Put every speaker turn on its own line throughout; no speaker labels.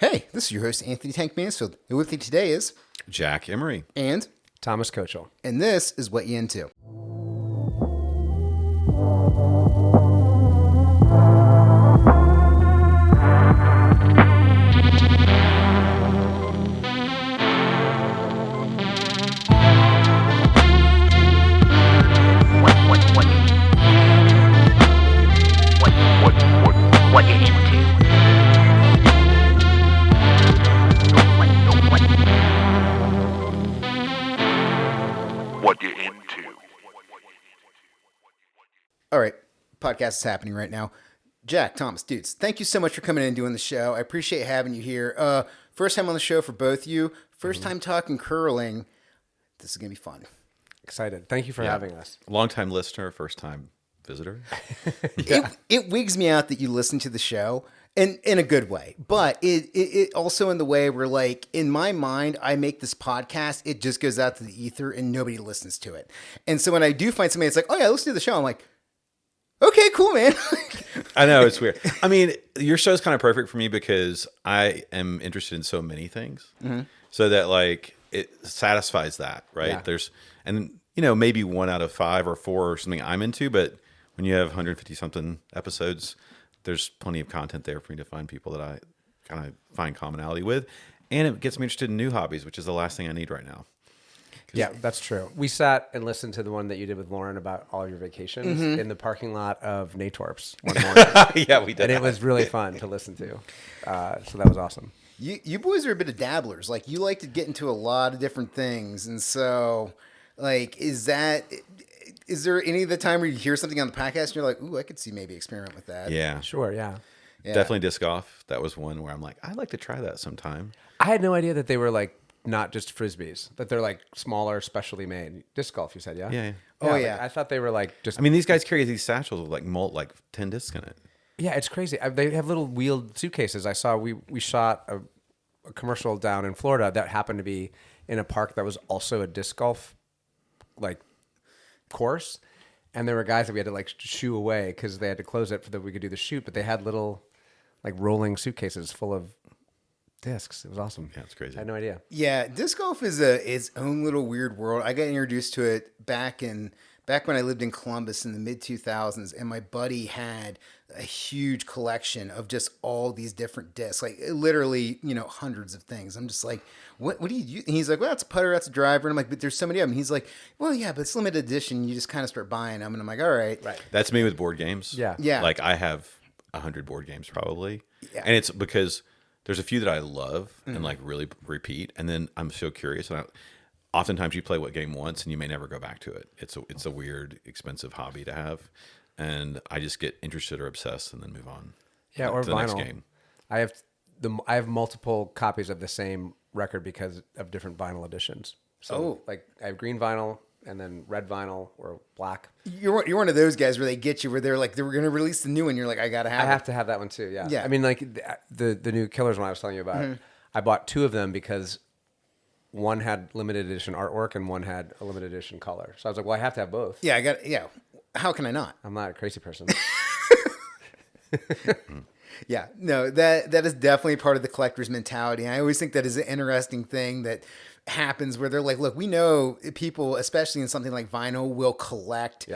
Hey, this is your host, Anthony Tank Mansfield. And with me today is
Jack Emery.
and
Thomas Cochill.
and this is What You Into.
What you into? What you into?
All right, podcast is happening right now. Jack, Thomas, dudes, thank you so much for coming in and doing the show. I appreciate having you here. First time on the show for both of you. First time talking curling. This is going to be fun.
Excited. Thank you for having us.
Longtime listener, first time visitor.
It wigs me out that you listen to the show in a good way, but it also in the way where, like, in my mind, I make this podcast, it just goes out to the ether and nobody listens to it. And so when I do find somebody that's like, oh yeah, listen to the show, I'm like, okay, cool, man.
I know, it's weird. I mean, your show's kind of perfect for me because I am interested in so many things. So that, like, it satisfies that, right?
Yeah.
There's, and you know, maybe 1 out of 5 or 4 or something I'm into, but when you have 150 something episodes, there's plenty of content there for me to find people that I kind of find commonality with. And it gets me interested in new hobbies, which is the last thing I need right now.
Yeah, that's true. We sat and listened to the one that you did with Lauren about all your vacations in the parking lot of Natorp's one morning.
Yeah, we did.
And it was really fun to listen to. So that was awesome.
You boys are a bit of dabblers. Like, you like to get into a lot of different things. And so, like, is there any of the time where you hear something on the podcast and you're like, ooh, I could see maybe experiment with that?
Yeah.
Sure, yeah.
Yeah.
Definitely disc golf. That was one where I'm like, I'd like to try that sometime.
I had no idea that they were like not just frisbees, that they're like smaller, specially made. Disc golf, you said, yeah?
Yeah.
Oh,
like,
yeah.
I thought they were like just.
I mean, these guys carry these satchels with like 10 discs in it.
Yeah, it's crazy. They have little wheeled suitcases. I saw we shot a commercial down in Florida that happened to be in a park that was also a disc golf like course, and there were guys that we had to like shoo away because they had to close it so that we could do the shoot. But they had little like rolling suitcases full of discs. It was awesome.
Yeah, it's crazy.
I had no idea.
Yeah, disc golf is its own little weird world. I got introduced to it back when I lived in Columbus in the mid 2000s, and my buddy had a huge collection of just all these different discs, like literally, hundreds of things. I'm just like, what do you use? And he's like, well, that's a putter, that's a driver. And I'm like, but there's so many of them. He's like, well, yeah, but it's limited edition. You just kind of start buying them. And I'm like, all right.
Right.
That's me with board games.
Yeah.
Yeah.
Like I have 100 board games probably.
Yeah.
And it's because there's a few that I love and like really repeat. And then I'm so curious. And oftentimes you play what game once and you may never go back to it. It's a weird, expensive hobby to have. And I just get interested or obsessed and then move on.
Yeah, or
to the next
vinyl.
game.
I have multiple copies of the same record because of different vinyl editions. So like I have green vinyl and then red vinyl or black.
You're one of those guys where they get you where they're like, they were going to release the new one. You're like, I got to have
I
it.
have to have that one too. Yeah.
Yeah.
I mean, like the new Killers one I was telling you about. I bought 2 of them because one had limited edition artwork and one had a limited edition color. So I was like, well, I have to have both.
Yeah, how can I not?
I'm not a crazy person.
Yeah, no, that is definitely part of the collector's mentality. And I always think that is an interesting thing that happens where they're like, look, we know people, especially in something like vinyl, will collect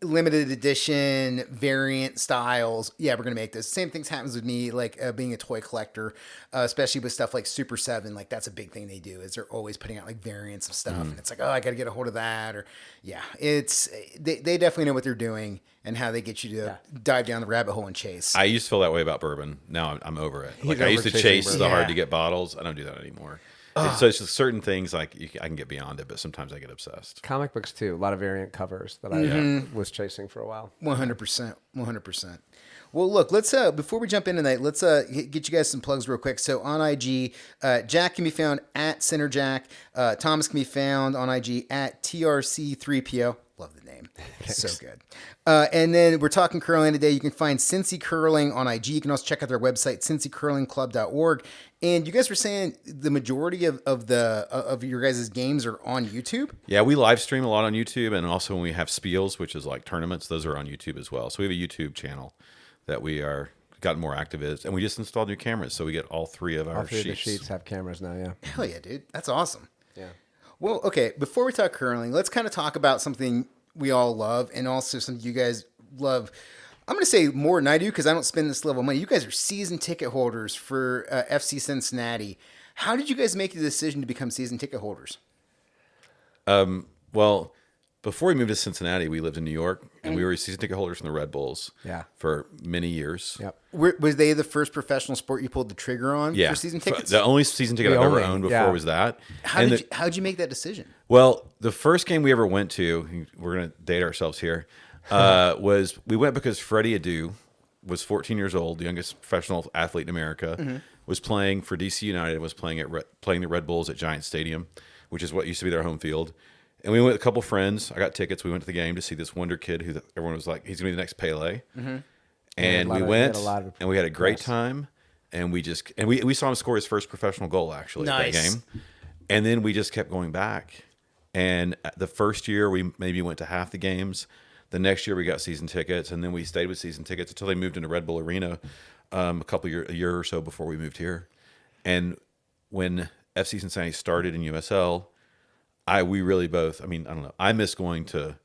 limited edition variant styles. Yeah, we're going to make this. Same things happens with me, like being a toy collector, especially with stuff like Super 7. Like that's a big thing they do is they're always putting out like variants of stuff. And it's like, oh, I got to get a hold of that. Or they definitely know what they're doing and how they get you to dive down the rabbit hole and chase.
I used to feel that way about bourbon. Now I'm over it. Like
He's
I used to
over chasing
chase the
bourbon.
hard to get bottles. I don't do that anymore. So it's just certain things like I can get beyond it, but sometimes I get obsessed.
Comic books too. A lot of variant covers that I was chasing for a while.
100%. 100%. Well, look, let's before we jump in tonight, let's get you guys some plugs real quick. So on IG, Jack can be found at CenterJack. Thomas can be found on IG at TRC3PO. Love the name. So good. And then we're talking curling today. You can find Cincy Curling on IG. You can also check out their website, cincycurlingclub.org. And you guys were saying the majority of your guys' games are on YouTube?
Yeah, we live stream a lot on YouTube, and also when we have spiels, which is like tournaments, those are on YouTube as well. So we have a YouTube channel that we are gotten more active is. And we just installed new cameras, so we get all three of our
All three of the
sheets.
sheets have cameras now. Yeah.
Hell yeah, dude. That's awesome.
Yeah.
Well, okay, before we talk curling, let's kind of talk about something we all love and also something you guys love. I'm going to say more than I do because I don't spend this level of money. You guys are season ticket holders for FC Cincinnati. How did you guys make the decision to become season ticket holders?
Well, before we moved to Cincinnati, we lived in New York, and we were season ticket holders from the Red Bulls for many years.
Yep.
Was they the first professional sport you pulled the trigger on for season tickets?
The only season ticket I've ever owned before was that.
How'd you make that decision?
Well, the first game we ever went to, we're going to date ourselves here, was we went because Freddie Adu was 14 years old, the youngest professional athlete in America, was playing for DC United, was playing the Red Bulls at Giant Stadium, which is what used to be their home field. And we went with a couple friends. I got tickets. We went to the game to see this wonder kid who everyone was like, he's going to be the next Pele. And we went, and we had a great time. And we saw him score his first professional goal, actually, at that game. And then we just kept going back. And the first year, we maybe went to half the games. The next year, we got season tickets. And then we stayed with season tickets until they moved into Red Bull Arena a year or so before we moved here. And when FC Cincinnati started in USL, we really both. I mean, I don't know. I miss going to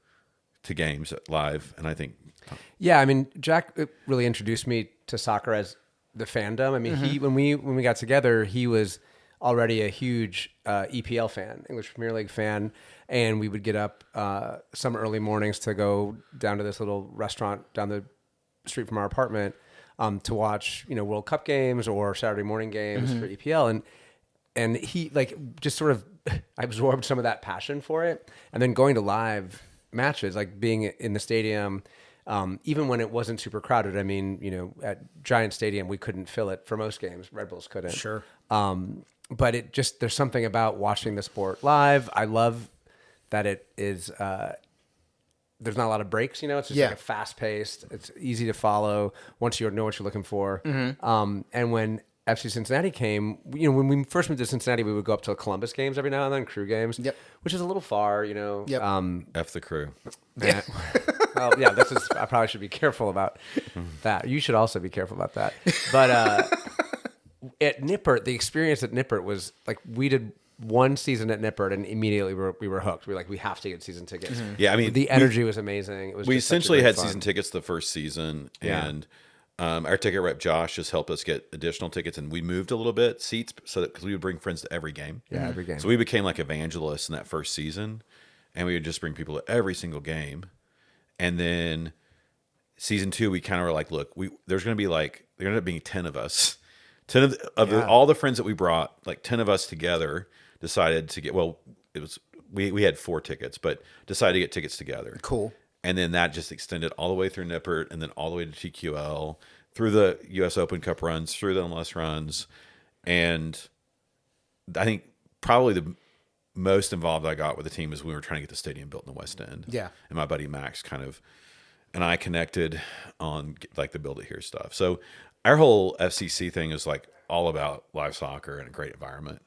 games live, and I think.
Yeah, I mean, Jack really introduced me to soccer as the fandom. I mean, when we got together, he was already a huge EPL fan, English Premier League fan, and we would get up some early mornings to go down to this little restaurant down the street from our apartment to watch, World Cup games or Saturday morning games for EPL, and he just sort of absorbed some of that passion for it, and then going to live matches, like being in the stadium, even when it wasn't super crowded. I mean, at Giant Stadium we couldn't fill it for most games. Red Bulls couldn't.
Sure.
But there's something about watching the sport live. I love that it is. There's not a lot of breaks. It's just like a fast paced. It's easy to follow once you know what you're looking for. And when FC Cincinnati came, when we first moved to Cincinnati, we would go up to Columbus games every now and then, Crew games, which is a little far, Yep.
F the Crew.
Yeah. Well, yeah, I probably should be careful about that. You should also be careful about that. But at Nippert, the experience at Nippert was like we did one season at Nippert and immediately we were hooked. We were like, we have to get season tickets.
Yeah, I mean,
the energy was amazing. It was.
We
just such a
essentially
great
had
fun.
season tickets the first season, and our ticket rep Josh just helped us get additional tickets, and we moved a little bit seats because we would bring friends to every game.
Yeah, every game.
So we became like evangelists in that first season, and we would just bring people to every single game. And then season 2, we kind of were like, look, there's going to be there ended up being 10 of us, 10 of all the friends that we brought, like 10 of us together decided to get. Well, it was we had 4 tickets, but decided to get tickets together.
Cool.
And then that just extended all the way through Nippert and then all the way to TQL, through the U.S. Open Cup runs, through the MLS runs. And I think probably the most involved I got with the team is when we were trying to get the stadium built in the West End.
Yeah.
And my buddy Max and I connected on like the build it here stuff. So our whole FCC thing is like all about live soccer and a great environment.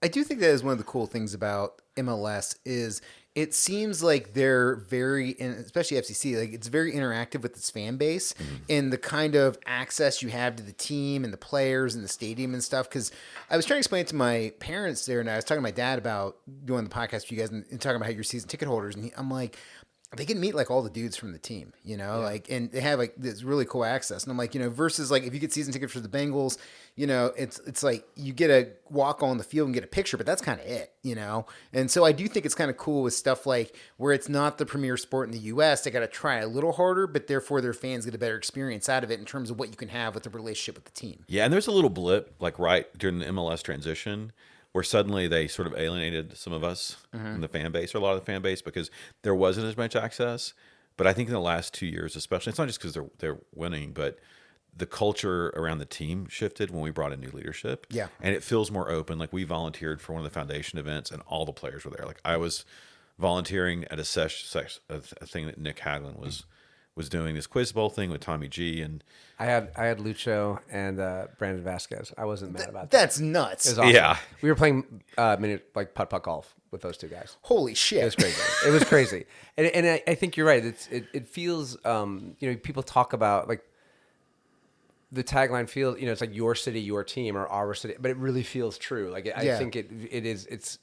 I do think that is one of the cool things about MLS is it seems like they're very, and especially FCC, like it's very interactive with its fan base and the kind of access you have to the team and the players and the stadium and stuff. Because I was trying to explain it to my parents there, and I was talking to my dad about doing the podcast with you guys and talking about how you're season ticket holders, and I'm like, they can meet like all the dudes from the team, like, and they have like this really cool access. And I'm like, versus like if you get season tickets for the Bengals, it's like you get a walk on the field and get a picture, but that's kind of it, And so I do think it's kind of cool with stuff like where it's not the premier sport in the U.S. They got to try a little harder, but therefore their fans get a better experience out of it in terms of what you can have with the relationship with the team.
Yeah, and there's a little blip like right during the MLS transition where suddenly they sort of alienated some of us in the fan base, or a lot of the fan base, because there wasn't as much access. But I think in the last 2 years, especially, it's not just because they're winning, but the culture around the team shifted when we brought in new leadership. Yeah. And it feels more open. Like we volunteered for one of the foundation events, and all the players were there. Like I was volunteering at a thing that Nick Hadlin was doing, this quiz bowl thing with Tommy G, and
I had Lucho and Brandon Vasquez. I wasn't mad about that.
That's nuts.
It was awesome.
Yeah.
We were playing putt golf with those two guys.
Holy shit.
It was crazy. It was crazy. And I think you're right. It feels, people talk about like the tagline feels, it's like your city, your team, or our city, but it really feels true. Like I think it is. It's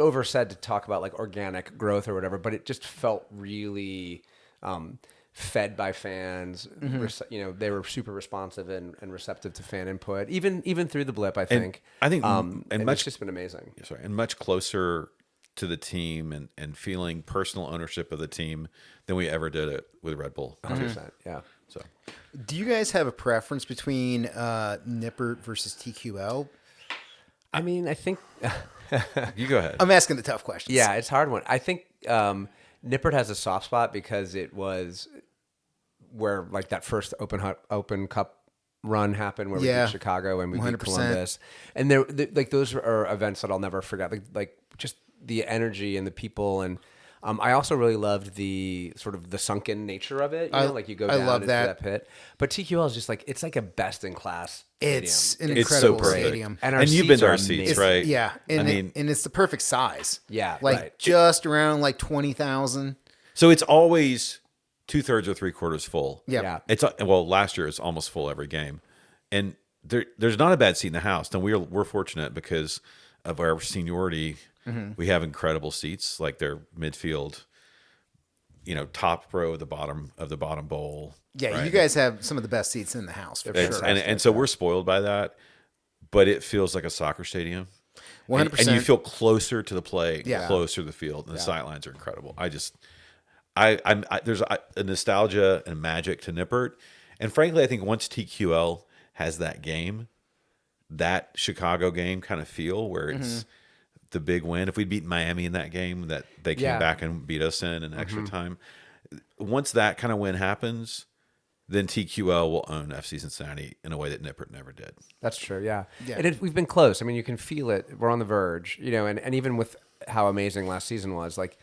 oversaid to talk about like organic growth or whatever, but it just felt really fed by fans. They were super responsive and receptive to fan input, even through the blip. I think. And it's just been amazing.
Sorry, and much closer to the team and feeling personal ownership of the team than we ever did it with Red Bull.
100%. Yeah.
So,
do you guys have a preference between Nippert versus TQL?
I mean, I think
you go ahead.
I'm asking the tough questions.
Yeah, it's a hard one. I think Nippert has a soft spot because it was where like that first Open Cup run happened where we beat Chicago and we 100%. Beat Columbus, and like those are events that I'll never forget. Like just the energy and the people, and I also really loved the sort of the sunken nature of it. Like you go down into that pit. But TQL is just like it's like a best in class stadium.
It's an incredible stadium,
and you've been to our seats, right?
Yeah, and and it's the perfect size.
Yeah,
like just around like 20,000.
So it's always 2/3 or 3/4 full.
Yeah.
It's last year it's almost full every game, and there's not a bad seat in the house. And we're fortunate because of our seniority. Mm-hmm. We have incredible seats, like they're midfield, top row of the bottom bowl.
Yeah,
right?
You guys have some of the best seats in the house for sure.
And so we're spoiled by that, but it feels like a soccer stadium.
100%.
And you feel closer to the play, closer to the field, and the sidelines are incredible. There's a nostalgia and magic to Nippert, and frankly, I think once TQL has that game, that Chicago game kind of feel where it's the big win. If we'd beat Miami in that game, that they came back and beat us in extra time. Once that kind of win happens, then TQL will own FC Cincinnati in a way that Nippert never did.
That's true, yeah. And we've been close. I mean, you can feel it. We're on the verge, and even with how amazing last season was, like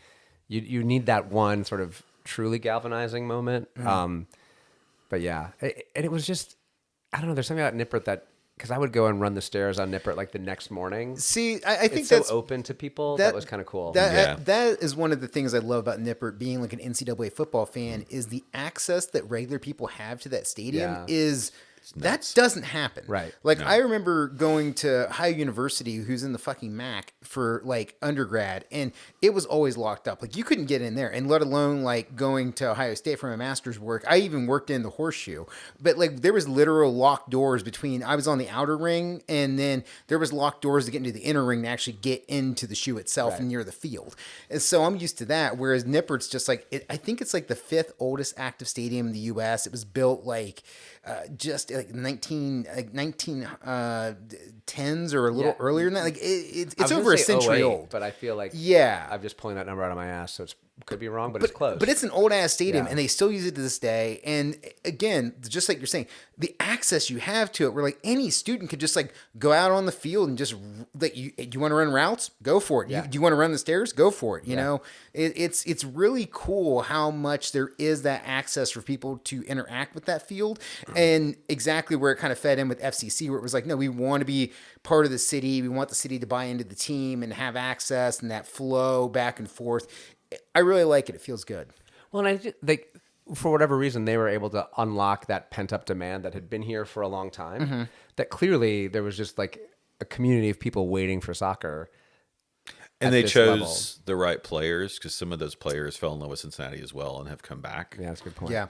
you need that one sort of truly galvanizing moment. But yeah, and it was just, I don't know, there's something about Nippert that, because I would go and run the stairs on Nippert like the next morning.
See, I think
it's
that's
so open to people. That was kind of cool.
That is one of the things I love about Nippert, being like an NCAA football fan, is the access that regular people have to that stadium is that doesn't happen.
Right.
Like I remember going to Ohio University, who's in the fucking MAC, for like undergrad, and it was always locked up. Like you couldn't get in there, and let alone like going to Ohio State for my master's work. I even worked in the Horseshoe, but like there was literal locked doors between. I was on the outer ring, and then there was locked doors to get into the inner ring to actually get into the shoe itself and near the field. And so I'm used to that. Whereas Nippert's just like I think it's like the 5th oldest active stadium in the U.S. It was built like just like 1910s or a little earlier than that. Like it's over a century old.
But I feel like I'm just pulling that number out of my ass, so it could be wrong, but it's close.
But it's an old ass stadium, and they still use it to this day. And again, just like you're saying, the access you have to it, where like any student could just like go out on the field and just like you want to run routes, go for it. Do you want to run the stairs, go for it. You know, it's really cool how much there is that access for people to interact with that field, and exactly where it kind of fed in with FCC, where it was like, no, we want to be part of the city. We want the city to buy into the team and have access and that flow back and forth. I really like it. It feels good.
Well, and for whatever reason, they were able to unlock that pent up demand that had been here for a long time. That clearly there was just like a community of people waiting for soccer.
And they chose the right players, because some of those players fell in love with Cincinnati as well and have come back.
Yeah, that's a good point.
Yeah.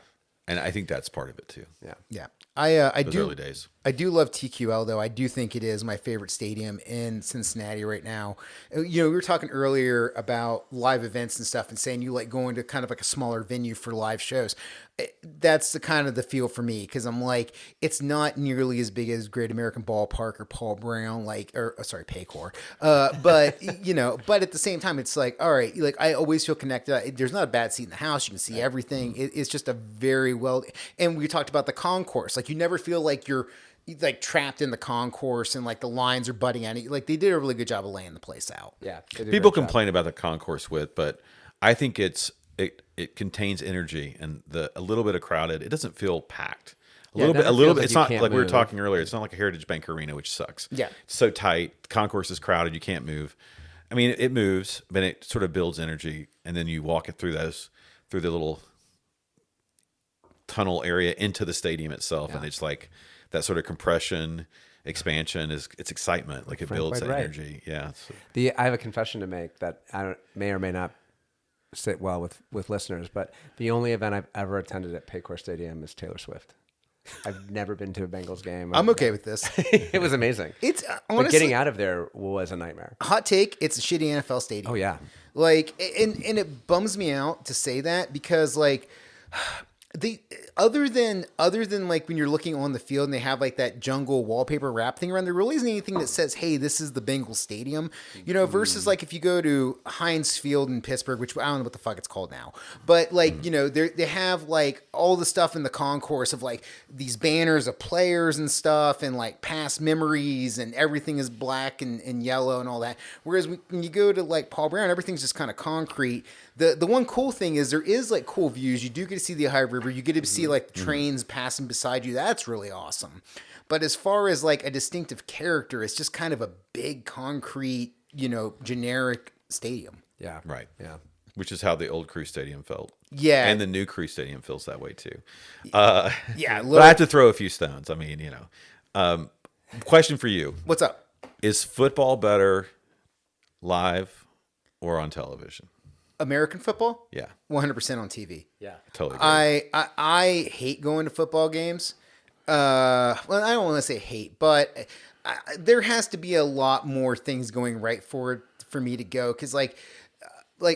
And I think that's part of it too.
Yeah. I
Those
do.
early days.
I do love TQL though. I do think it is my favorite stadium in Cincinnati right now. We were talking earlier about live events and stuff, and saying you like going to kind of like a smaller venue for live shows. That's the kind of the feel for me, because I'm like, it's not nearly as big as Great American Ballpark or Paul Brown, Paycor. But but at the same time, it's like, all right, like I always feel connected. There's not a bad seat in the house. You can see everything. It's just a very well. And we talked about the concourse. Like you never feel like you're like trapped in the concourse and like the lines are butting at it. Like they did a really good job of laying the place out.
Yeah.
People complain about the concourse width, but I think it contains energy, and a little bit of crowded. It doesn't feel packed. A little bit. It's not like we were talking earlier. It's not like a Heritage Bank Arena, which sucks.
Yeah.
It's so tight. The concourse is crowded. You can't move. I mean, it moves, but it sort of builds energy, and then you walk it through the little tunnel area into the stadium itself, and it's like that sort of compression, expansion it's excitement. Like it builds that energy. Yeah.
I have a confession to make that may or may not sit well with listeners, but the only event I've ever attended at Paycor Stadium is Taylor Swift. I've never been to a Bengals game.
I'm okay with this.
It was amazing.
It's
but
honestly,
getting out of there was a nightmare.
hot take. It's a shitty NFL stadium.
Oh yeah.
Like, and it bums me out to say that because like the other than like when you're looking on the field and they have like that jungle wallpaper wrap thing around, there really isn't anything that says, hey, this is the Bengals stadium, versus like if you go to Heinz Field in Pittsburgh, which I don't know what the fuck it's called now, but like, they have like all the stuff in the concourse of like these banners of players and stuff and like past memories and everything is black and yellow and all that. Whereas when you go to like Paul Brown, everything's just kind of concrete. The one cool thing is there is like cool views. You do get to see the Ohio River. You get to see like the trains passing beside you. That's really awesome. But as far as like a distinctive character, it's just kind of a big concrete, generic stadium.
Yeah.
Right.
Yeah.
Which is how the old Crew Stadium felt.
Yeah.
And the new Crew Stadium feels that way too.
Yeah.
But I have to throw a few stones. I mean, question for you.
What's up?
Is football better live or on television?
American football?
Yeah.
100% on TV.
Yeah.
Totally agree.
I hate going to football games. Well, I don't want to say hate, but there has to be a lot more things going right for me to go. Cause like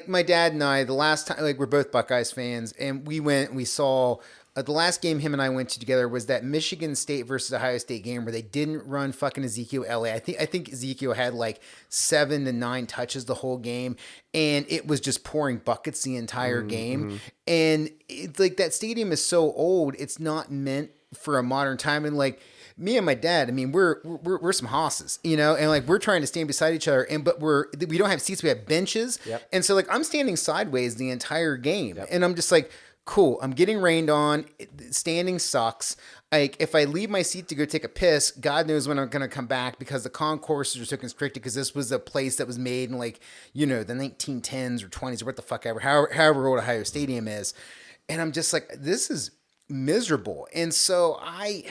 my dad and I, the last time, like we're both Buckeyes fans and we went and we saw the last game him and I went to together was that Michigan State versus Ohio State game where they didn't run fucking Ezekiel Elliott. I think Ezekiel had like 7 to 9 touches the whole game, and it was just pouring buckets the entire game. And it's like that stadium is so old, it's not meant for a modern time. And like me and my dad, I mean, we're some hosses, and like we're trying to stand beside each other, but we don't have seats, we have benches, and so like I'm standing sideways the entire game, and I'm just like, cool, I'm getting rained on. Standing sucks. Like, if I leave my seat to go take a piss, God knows when I'm going to come back because the concourses are so constricted because this was a place that was made in, like, the 1910s or 20s or what the fuck ever, however old Ohio Stadium is. And I'm just like, this is miserable. And so I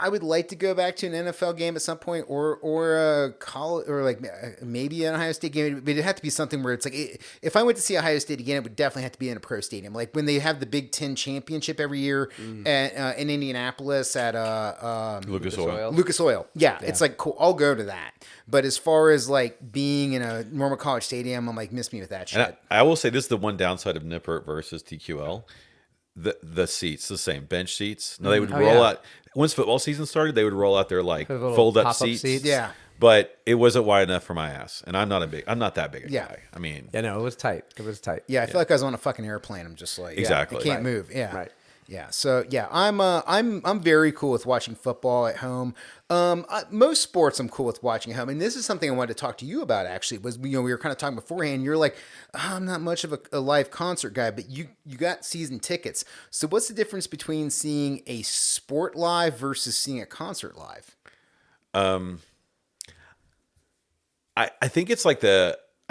would like to go back to an NFL game at some point or a college or like maybe an Ohio State game, but it'd have to be something where it's like, if I went to see Ohio State again, it would definitely have to be in a pro stadium. Like when they have the Big Ten championship every year in Indianapolis at
Lucas Oil.
Lucas Oil. Yeah, it's like, cool, I'll go to that. But as far as like being in a normal college stadium, I'm like, miss me with that shit.
And I will say this is the one downside of Nippert versus TQL. The seats, the same bench seats. Now they would roll out once football season started. They would roll out their like fold up seats.
Yeah,
but it wasn't wide enough for my ass, and I'm not that big a guy. I mean,
it was tight. It was tight.
Yeah, I feel like I was on a fucking airplane. I'm just like,
exactly,
I can't move. Yeah,
right.
Yeah, so yeah, I'm very cool with watching football at home. Most sports I'm cool with watching at home, and this is something I wanted to talk to you about. Actually, was we were kind of talking beforehand. You're like, I'm not much of a live concert guy, but you got season tickets. So what's the difference between seeing a sport live versus seeing a concert live?
I think it's like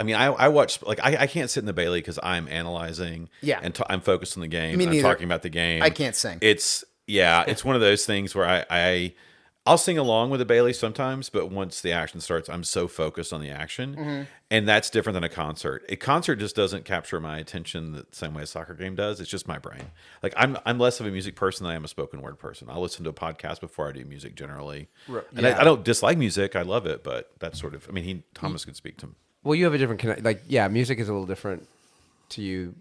I watch, like, I can't sit in the Bailey because I'm analyzing.
Yeah.
And I'm focused on the game.
Me
I'm talking about the game.
I can't sing.
It's one of those things where I'll sing along with the Bailey sometimes, but once the action starts, I'm so focused on the action. And that's different than a concert. A concert just doesn't capture my attention the same way a soccer game does. It's just my brain. Like, I'm less of a music person than I am a spoken word person. I'll listen to a podcast before I do music generally. And I don't dislike music. I love it, but that's sort of, I mean, Thomas could speak to.
Well, you have a different connect. Like, yeah, music is a little different to you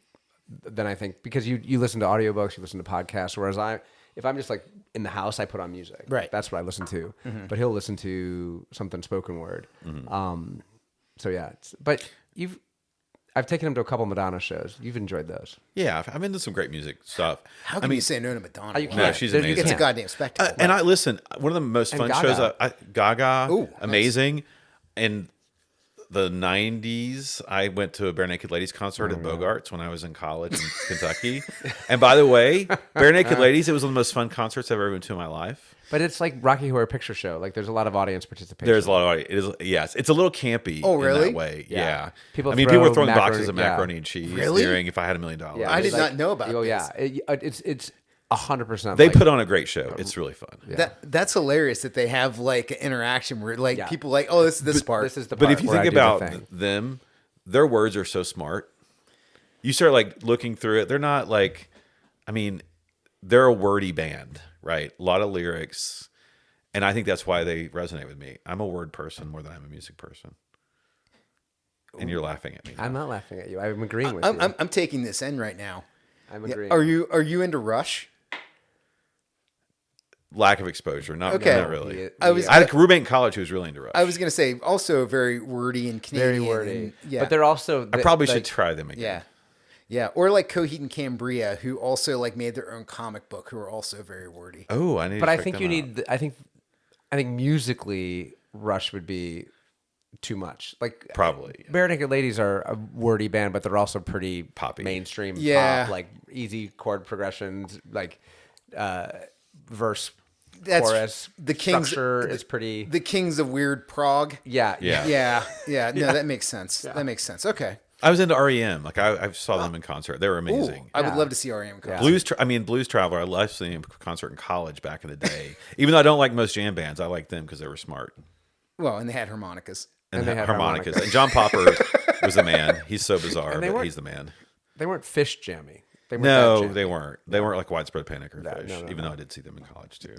than I think because you listen to audiobooks, you listen to podcasts. Whereas if I'm just like in the house, I put on music.
Right.
That's what I listen to. But he'll listen to something spoken word. So yeah, I've taken him to a couple Madonna shows. You've enjoyed those.
Yeah, I'm into some great music stuff.
How can you say no to Madonna?
You
No,
can't.
she's
You
amazing.
It's a goddamn spectacle.
And I listen. One of the most fun
Gaga.
shows. Gaga,
Ooh,
amazing, and the 90s, I went to a Bare Naked Ladies concert at Bogart's when I was in college in Kentucky. And by the way, Bare Naked Ladies, it was one of the most fun concerts I've ever been to in my life.
But it's like Rocky Horror Picture Show. Like there's a lot of audience participation.
There's a lot of, it is, yes, it's a little campy
Oh, really?
in that way. Yeah.
People
people were
throw
throwing boxes of
macaroni-
macaroni and cheese
Really?
during If I Had $1 Million.
Yeah,
I did
like-
not know about
Oh
this.
yeah, it's 100%.
They
like,
put on a great show. It's really fun.
That's hilarious that they have like an interaction where like
Yeah.
people like, oh, this part.
This is the
But
part
if you
where
think
I do the
about
thing.
them, their words are so smart. You start like looking through it. They're not like, I mean, they're a wordy band, right? A lot of lyrics. And I think that's why they resonate with me. I'm a word person more than I'm a music person. And you're laughing at me.
I'm not laughing at you. I'm agreeing with you.
I'm taking this in right now.
I'm
Yeah.
agreeing.
Are you into Rush?
Lack of exposure. Not,
Okay.
not really.
Yeah,
I
I had a roommate in college who was really into Rush.
I was gonna say also very wordy and Canadian.
very wordy.
and- yeah,
But they're also.
I probably
like,
should try them again.
yeah, yeah, or like Coheed and Cambria, who also like made their own comic book, who are also very wordy.
Oh, I need.
But
to
I
check
think
them
you
out.
need. I think musically, Rush would be too much. Like
Probably.
Bare Naked Ladies are a wordy band, but they're also pretty
Poppy.
mainstream
Yeah.
pop, like easy chord progressions, like verse,
That's
chorus.
the Kings.
Structure is pretty.
The Kings of Weird Prog.
Yeah,
Yeah.
Yeah. No, that makes sense. That makes sense. Okay.
I was into REM. Like I saw them in concert. They were amazing.
Ooh, I would
Yeah.
love to see REM concert.
Blues Traveler. I loved seeing him concert in college back in the day. Even though I don't like most jam bands, I like them because they were smart
Well, and they had harmonicas.
and,
they
had
had
harmonicas.
harmonicas.
And John Popper was the man. He's so bizarre,
And they
but
weren't-
he's the man.
They weren't fish jammy. They weren't that
No,
jammy.
they weren't. They weren't like Widespread Panic or
No,
Fish.
no,
Even though I did see them in college too.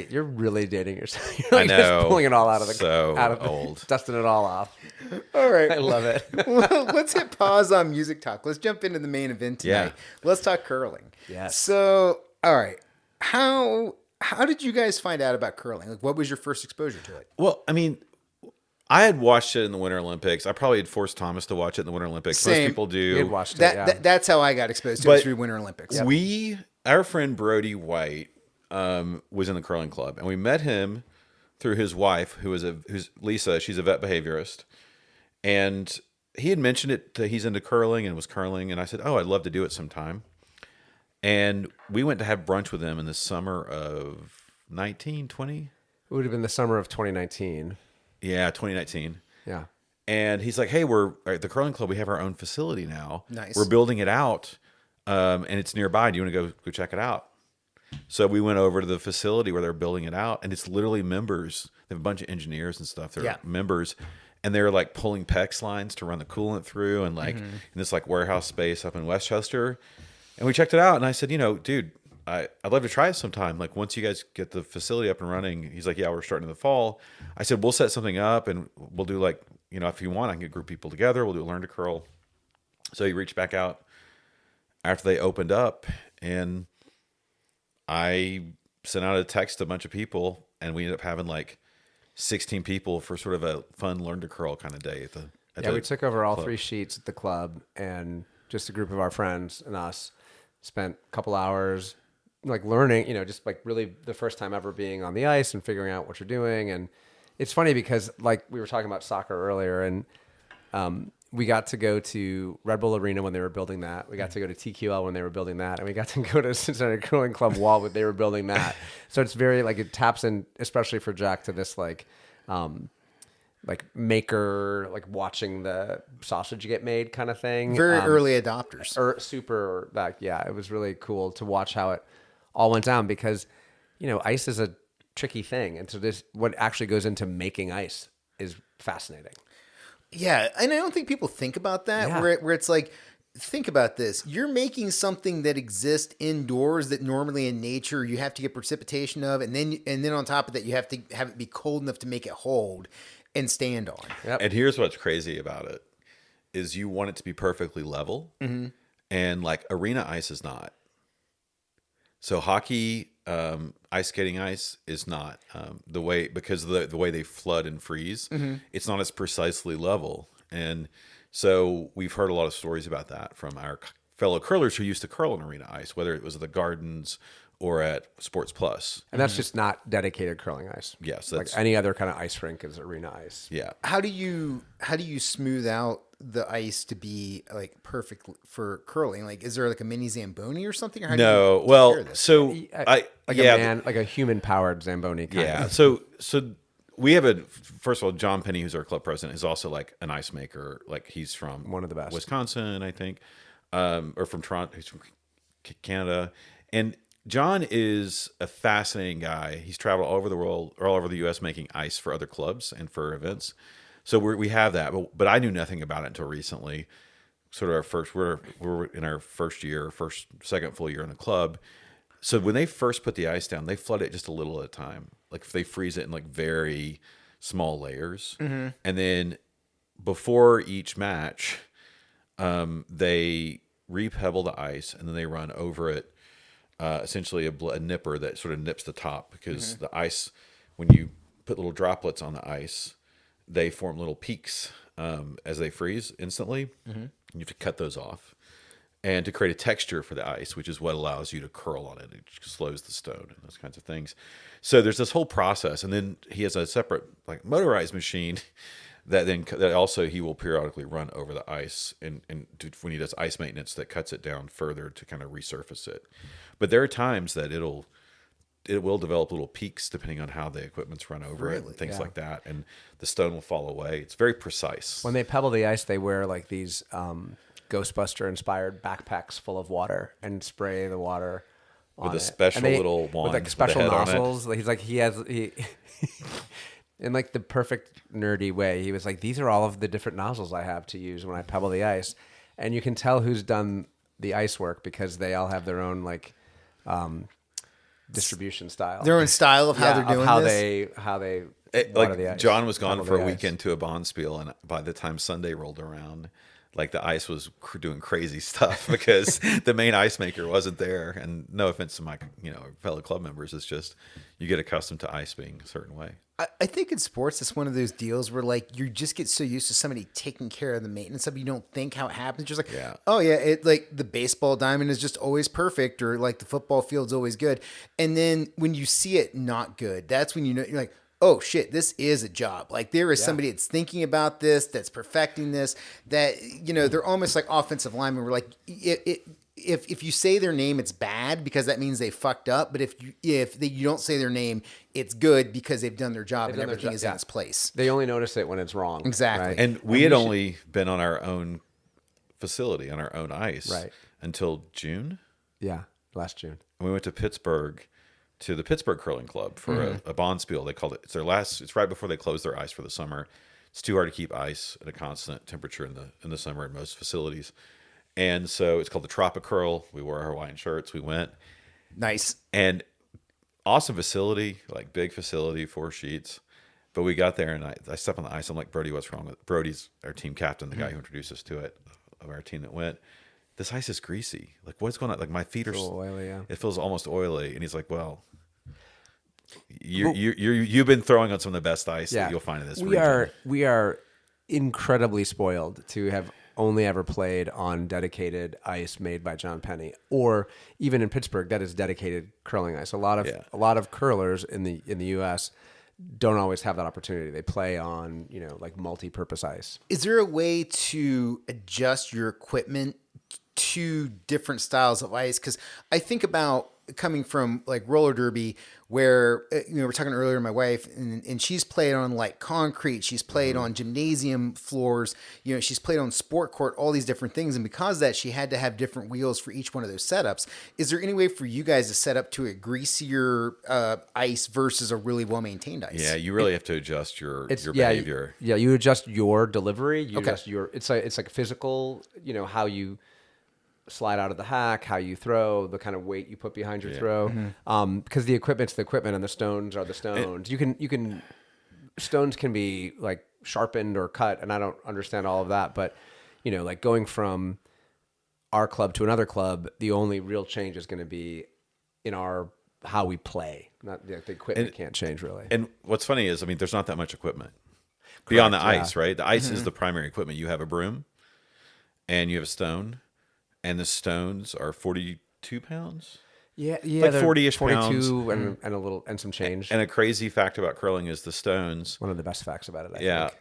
You're really dating yourself. You're like
I
just
know.
pulling it all out of the
So
out of the,
old.
dusting it all off.
All right.
I love it.
Well, let's hit pause on music talk. Let's jump into the main event tonight.
Yeah.
Let's talk curling.
Yes.
So, all right. How did you guys find out about curling? Like, what was your first exposure to it?
Well, I mean, I had watched it in the Winter Olympics. I probably had forced Thomas to watch it in the Winter Olympics.
Same.
Most people do.
We had watched
That,
it. Yeah.
that's how I got exposed to it
But
through Winter Olympics.
Our friend Brody White was in the curling club, and we met him through his wife, who's Lisa. She's a vet behaviorist, and he had mentioned it. He's into curling and was curling, and I said, "Oh, I'd love to do it sometime." And we went to have brunch with him in the summer of 1920.
It would have been the summer of 2019.
Yeah, 2019.
Yeah.
And he's like, "Hey, we're at the curling club. We have our own facility now.
Nice.
We're building it out, and it's nearby. Do you want to go check it out?" So we went over to the facility where they're building it out, and it's literally members. They have a bunch of engineers and stuff. They're
Yeah.
members, and they're like pulling PEX lines to run the coolant through, and like in this like warehouse space up in Westchester. And we checked it out, and I said, dude, I'd love to try it sometime. Like once you guys get the facility up and running. He's like, yeah, we're starting in the fall. I said, we'll set something up, and we'll do like, if you want, I can get group people together. We'll do a learn to curl. So he reached back out after they opened up, and I sent out a text to a bunch of people, and we ended up having like 16 people for sort of a fun learn to curl kind of day at the
We took over all
club.
3 sheets at the club, and just a group of our friends and us spent a couple hours like learning, just like really the first time ever being on the ice and figuring out what you're doing. And it's funny because like we were talking about soccer earlier, and we got to go to Red Bull Arena when they were building that. We got to go to TQL when they were building that. And we got to go to Cincinnati Curling Club while they were building that. So it's very like it taps in, especially for Jack, to this like maker, like watching the sausage get made kind of thing.
Very early adopters.
Or super like, yeah, it was really cool to watch how it all went down because, ice is a tricky thing. And so what actually goes into making ice is fascinating.
Yeah, and I don't think people think about that.
Yeah.
Where it's like, think about this: you're making something that exists indoors that normally in nature you have to get precipitation of, and then on top of that you have to have it be cold enough to make it hold and stand on.
Yep.
And here's what's crazy about it is you want it to be perfectly level, and like arena ice is not. So hockey, ice skating ice is not the way, because of the way they flood and freeze. It's not as precisely level, and so we've heard a lot of stories about that from our fellow curlers who used to curl in arena ice, whether it was the Gardens or at Sports Plus.
And that's just not dedicated curling ice.
Yes,
Like
that's
any other kind of ice rink is arena ice.
yeah.
How do you smooth out the ice to be like perfect for curling? Like, is there like a mini Zamboni or something? Or how do
No,
you take care
well,
of this?
so
Like
yeah,
a man, like a human powered Zamboni. Kind
yeah.
of.
So we have first of all, John Penny, who's our club president, is also like an ice maker. Like he's from
One of the best.
Wisconsin, I think, or from Toronto. He's from Canada, and John is a fascinating guy. He's traveled all over the world, or all over the U.S. making ice for other clubs and for events. So we have that, but I knew nothing about it until recently. Sort of our first, we're in our second full year in the club. So when they first put the ice down, they flood it just a little at a time. Like if they freeze it in like very small layers, and then before each match, they repebble the ice and then they run over it. Essentially a nipper that sort of nips the top because the ice, when you put little droplets on the ice, they form little peaks as they freeze instantly. You have to cut those off. And to create a texture for the ice, which is what allows you to curl on it. It slows the stone and those kinds of things. So there's this whole process. And then he has a separate like motorized machine that also he will periodically run over the ice and when he does ice maintenance that cuts it down further to kind of resurface it. But there are times that it will develop little peaks depending on how the equipment's run over it and things like that. And the stone will fall away. It's very precise.
When they pebble the ice, they wear like these Ghostbuster inspired backpacks full of water and spray the water
with a special little wand
with like special
with a head on it.
nozzles. He's like he in like the perfect nerdy way. He was like, these are all of the different nozzles I have to use when I pebble the ice, and you can tell who's done the ice work because they all have their own like distribution style,
Their own style of how they're doing
how they
Like
the ice,
John was gone
pebble
for
the
a
ice.
weekend to a Bonspiel, and by the time Sunday rolled around, like the ice was doing crazy stuff because the main ice maker wasn't there. And no offense to my fellow club members, it's just you get accustomed to ice being a certain way.
I think in sports, it's one of those deals where like you just get so used to somebody taking care of the maintenance of it, you don't think how it happens. You're just like, oh yeah, it like the baseball diamond is just always perfect, or like the football field's always good. And then when you see it not good, that's when you're like, oh shit, this is a job. Like there is somebody that's thinking about this, that's perfecting this, that, they're almost like offensive linemen. We're like, if you say their name, it's bad because that means they fucked up. But if you don't say their name, it's good because they've done their job and everything is in its place.
They only notice it when it's wrong.
Exactly.
Right?
And we had only been on our own facility, on our own ice, until June.
Yeah, last June.
And we went to Pittsburgh, to the Pittsburgh Curling Club for a Bonspiel. They called it. It's right before they close their ice for the summer. It's too hard to keep ice at a constant temperature in the summer in most facilities. And so it's called the Tropic Curl. We wore our Hawaiian shirts. We went.
Nice.
And awesome facility, like big facility, 4 sheets. But we got there and I stepped on the ice. I'm like, Brody, what's wrong with it? Brody's our team captain, the guy who introduced us to it, of our team that went. This ice is greasy. Like, what's going on? Like, my feet are
oily, yeah.
It feels almost oily. And he's like, well, you've been throwing on some of the best ice that you'll find in this region.
We are incredibly spoiled to have only ever played on dedicated ice made by John Penny, or even in Pittsburgh, that is dedicated curling ice. A lot of curlers in the U.S. don't always have that opportunity. They play on like multi-purpose ice.
Is there a way to adjust your equipment to different styles of ice? Because I think about coming from like roller derby, where we were talking earlier to my wife, and she's played on like concrete, she's played on gymnasium floors, she's played on sport court, all these different things, and because of that, she had to have different wheels for each one of those setups. Is there any way for you guys to set up to a greasier ice versus a really well maintained ice?
Yeah, you really have to adjust your behavior.
You adjust your delivery. You adjust your. It's like physical. How you slide out of the hack, how you throw, the kind of weight you put behind your throw. Because the equipment's the equipment and the stones are the stones. Stones can be like sharpened or cut, and I don't understand all of that. But like going from our club to another club, the only real change is going to be in how we play. Not the equipment can't change really.
And what's funny is, there's not that much equipment beyond the ice, right? The ice
Mm-hmm.
is the primary equipment. You have a broom, and you have a stone. And the stones are 42 pounds?
Yeah,
like
they're
40-ish
42
pounds.
and a little and some change.
And a crazy fact about curling is the stones.
One of the best facts about it, I
Yeah.
think.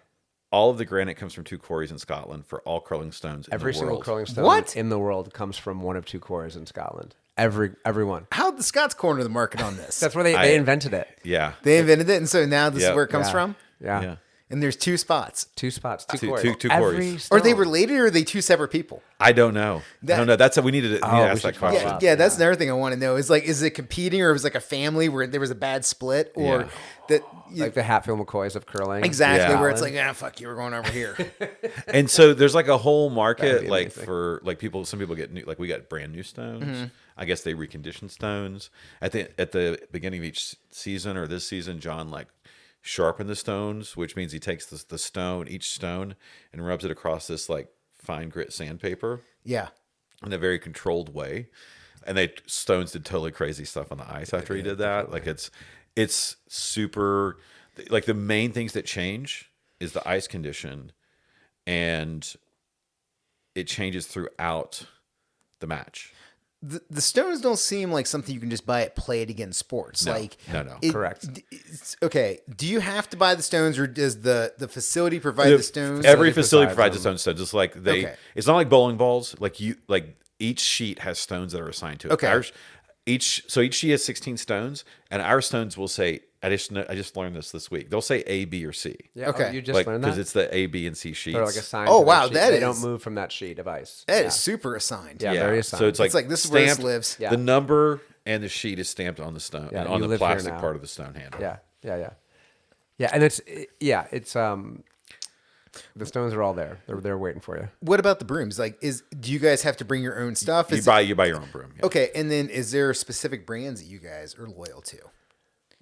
All of the granite comes from 2 quarries in Scotland for all curling stones in
Every
the
single
world.
curling stone
What?
in the world comes from one of 2 quarries in Scotland. Everyone.
How'd the Scots corner the market on this?
That's where they invented it.
Yeah.
They invented it, and so now this is
Yep.
where it comes
Yeah.
from.
Yeah.
Yeah.
And there's 2 spots.
2 spots, 2
Two-
quarries.
two
Every
quarries.
Are they
stone.
related, or are they 2 separate people?
I don't know. I don't know. That's we need to
we
ask
should
that
follow
question.
up.
Yeah, that's another thing I want to know. Is it competing, or was it like a family where there was a bad split, or
Yeah.
that
Like the Hatfield McCoys of curling.
exactly
Yeah.
where it's like, fuck you, we're going over here.
And so there's like a whole
That'd
market
be
like
amazing.
for like people. Some people get new, like we got brand new stones.
Mm-hmm.
I guess they recondition stones at the beginning of each season or this season. John like sharpened the stones, which means he takes each stone, and rubs it across this like fine grit sandpaper
Yeah.
in a very controlled way. And stones did totally crazy stuff on the ice after he did that. Like it's super, like the main things that change is the ice condition, and it changes throughout the match.
The stones don't seem like something you can just buy at Play It Again Sports.
No,
like
no.
Correct.
Okay, do you have to buy the stones, or does the facility provide the stones?
Every
Facility
facility provides
provides
its own stone. Just like they,
Okay.
it's not like bowling balls. Like each sheet has stones that are assigned to it.
Okay.
Each sheet has 16 stones, and our stones will say. I just learned this week. They'll say A, B, or C.
Yeah,
Okay.
you just
like
learned
because
that?
it's the A, B, and C sheets.
They're like assigned
Oh,
to that
wow,
sheet.
that
They
is-
don't move from that sheet of ice.
That
Yeah.
is super assigned.
Yeah, very assigned.
So it's
It's like this is where this
stamped-
lives.
Yeah.
The number and the sheet is stamped on the stone,
Yeah,
on
you
the
live here
plastic
now.
part of the stone handle.
Yeah, and it's the stones are all there. They're waiting for you.
What about the brooms? Like, do you guys have to bring your own stuff?
You buy your own broom. Yeah.
Okay, and then is there specific brands that you guys are loyal to?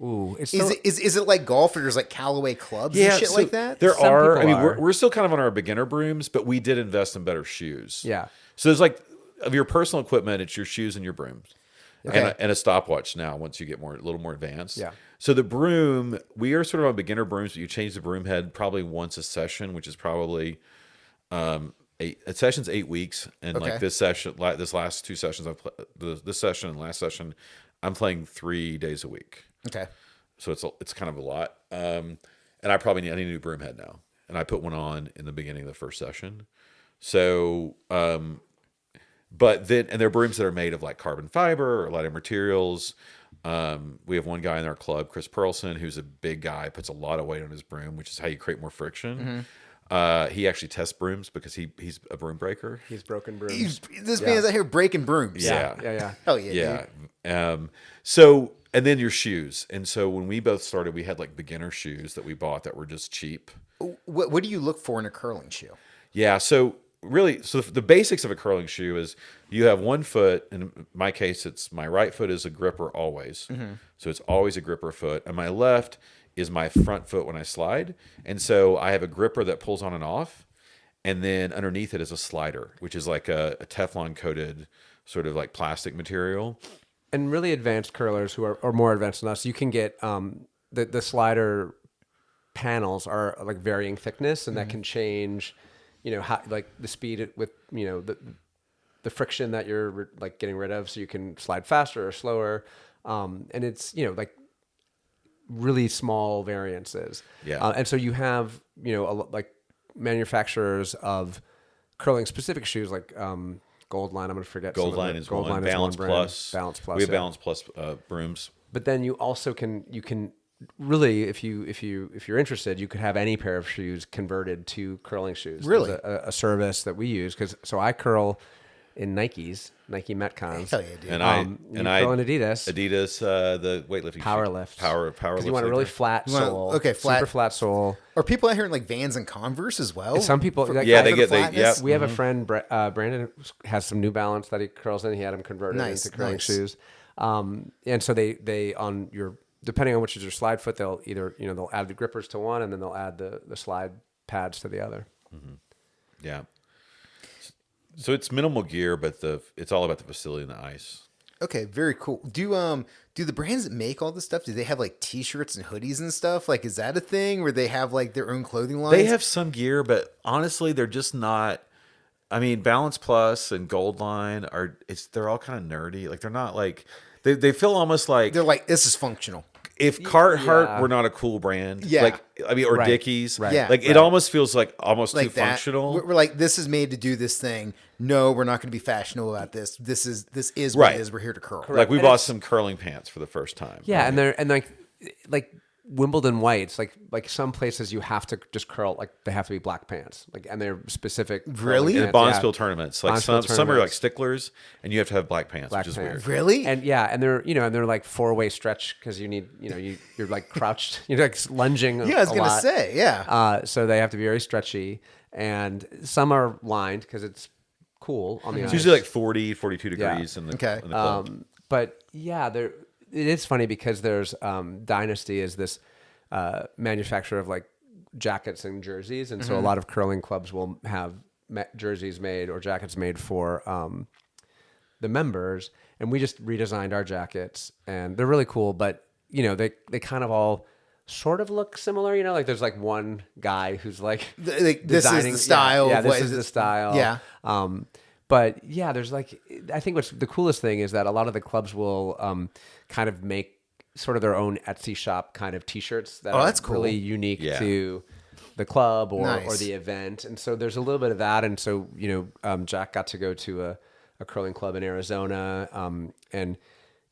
Ooh, it's
Is it like golf, or there's like Callaway clubs
Yeah,
and shit
so
like that?
There
Some
are. I
people
mean,
are.
we're still kind of on our beginner brooms, but we did invest in better shoes.
Yeah.
So there's like of your personal equipment, it's your shoes and your brooms,
Okay.
and a stopwatch. Now, once you get a little more advanced.
Yeah.
So the broom, we are sort of on beginner brooms. But you change the broom head probably once a session, which is probably a session's 8 weeks, and
Okay.
like this last 2 sessions, this session and last session, I'm playing 3 days a week.
Okay.
So it's kind of a lot. And I need a new broom head now. And I put one on in the beginning of the first session. So, but then, and they're brooms that are made of like carbon fiber or lighter materials. We have one guy in our club, Chris Perlson, who's a big guy, puts a lot of weight on his broom, which is how you create more friction. He actually tests brooms because he's a broom breaker.
he's broken brooms.
This man's out here breaking brooms.
Yeah.
Hell yeah.
Yeah.
Dude.
So, and then your shoes. And so when we both started, we had like beginner shoes that we bought that were just cheap.
What do you look for in a curling shoe?
Yeah. So really, so the basics of a curling shoe is you have one foot. In my case, it's my right foot is a gripper always. So it's always a gripper foot. And my left is my front foot when I slide. And so I have a gripper that pulls on and off. And then underneath it is a slider, which is like a Teflon coated sort of like plastic material.
And really advanced curlers who are more advanced than us, you can get the slider panels are like varying thickness, and that can change, how like the speed with the friction that you're like getting rid of, so you can slide faster or slower, and it's like really small variances.
Yeah.
And so you have like manufacturers of curling specific shoes like Gold Line. I'm going to forget.
Gold
some of
Line
the-
is
Gold
one.
Line is
Balance
brand.
Plus.
Balance Plus.
We have
yeah.
Balance Plus brooms.
But then you also can really, if you're interested, you could have any pair of shoes converted to curling shoes.
Really?
There's a service that we use so I curl in Nike Metcons.
Hell yeah, dude.
You curl in Adidas.
The weightlifting
Power
shoe.
lift.
Power
'Cause
lift.
you want a really flat
You want-
sole.
okay, flat.
Super flat sole.
Are people out here in like Vans and Converse as well?
Some people, like,
Yeah,
for the flatness?
yep.
We have a friend, Brandon, has some New Balance that he curls in. He had them converted
Nice,
into curling
nice.
shoes. And so they on your, depending on which is your slide foot, they'll either they'll add the grippers to one, and then they'll add the slide pads to the other.
Yeah. So it's minimal gear, but it's all about the facility and the ice.
Okay, very cool. Do the brands that make all this stuff, do they have like T-shirts and hoodies and stuff? Like, is that a thing where they have like their own clothing lines?
They have some gear, but honestly, they're just not. I mean, Balance Plus and Gold Line they're all kind of nerdy. Like they're not like they feel almost like
They're like, this is functional.
if Carhartt
yeah.
were not a cool brand,
Yeah.
like I mean, or
Right.
Dickies,
Right.
Yeah.
like it almost feels like almost
Like
too
that.
functional.
We're like, this is made to do this thing. No, we're not going to be fashionable about this. This is what
Right.
it is. We're here to curl.
Like we
And
bought
it's-
some curling pants for the first time.
Yeah,
right?
and they're and like Wimbledon whites, like some places you have to just curl, like they have to be black pants, like, and they're specific. curling
Really?
in
pants,
Bonspiel
yeah.
tournaments, like
Bonspiel
some are like
tournaments.
sticklers, and you have to have black pants,
Black
which is
pants.
weird.
Really?
And and they're like 4-way stretch because you need you're like crouched, you're like lunging.
Yeah, I was
a
going to
lot.
say, yeah.
So they have to be very stretchy, and some are lined because it's cool on the
It's
ice.
usually like 40, 42
Yeah.
degrees in the,
Okay.
in the club.
But yeah, it is funny because there's Dynasty is this manufacturer of like jackets and jerseys, and so a lot of curling clubs will have jerseys made or jackets made for the members, and we just redesigned our jackets, and they're really cool. But they kind of all sort of look similar. Like there's like one guy who's like
This is
designing-
the style.
Yeah,
of
this
what
is the style.
Yeah.
But yeah, there's like, I think what's the coolest thing is that a lot of the clubs will kind of make sort of their own Etsy shop kind of T-shirts that are
that's cool.
really unique
Yeah.
to the club or
Nice.
the event. And so there's a little bit of that. And so, Jack got to go to a curling club in Arizona and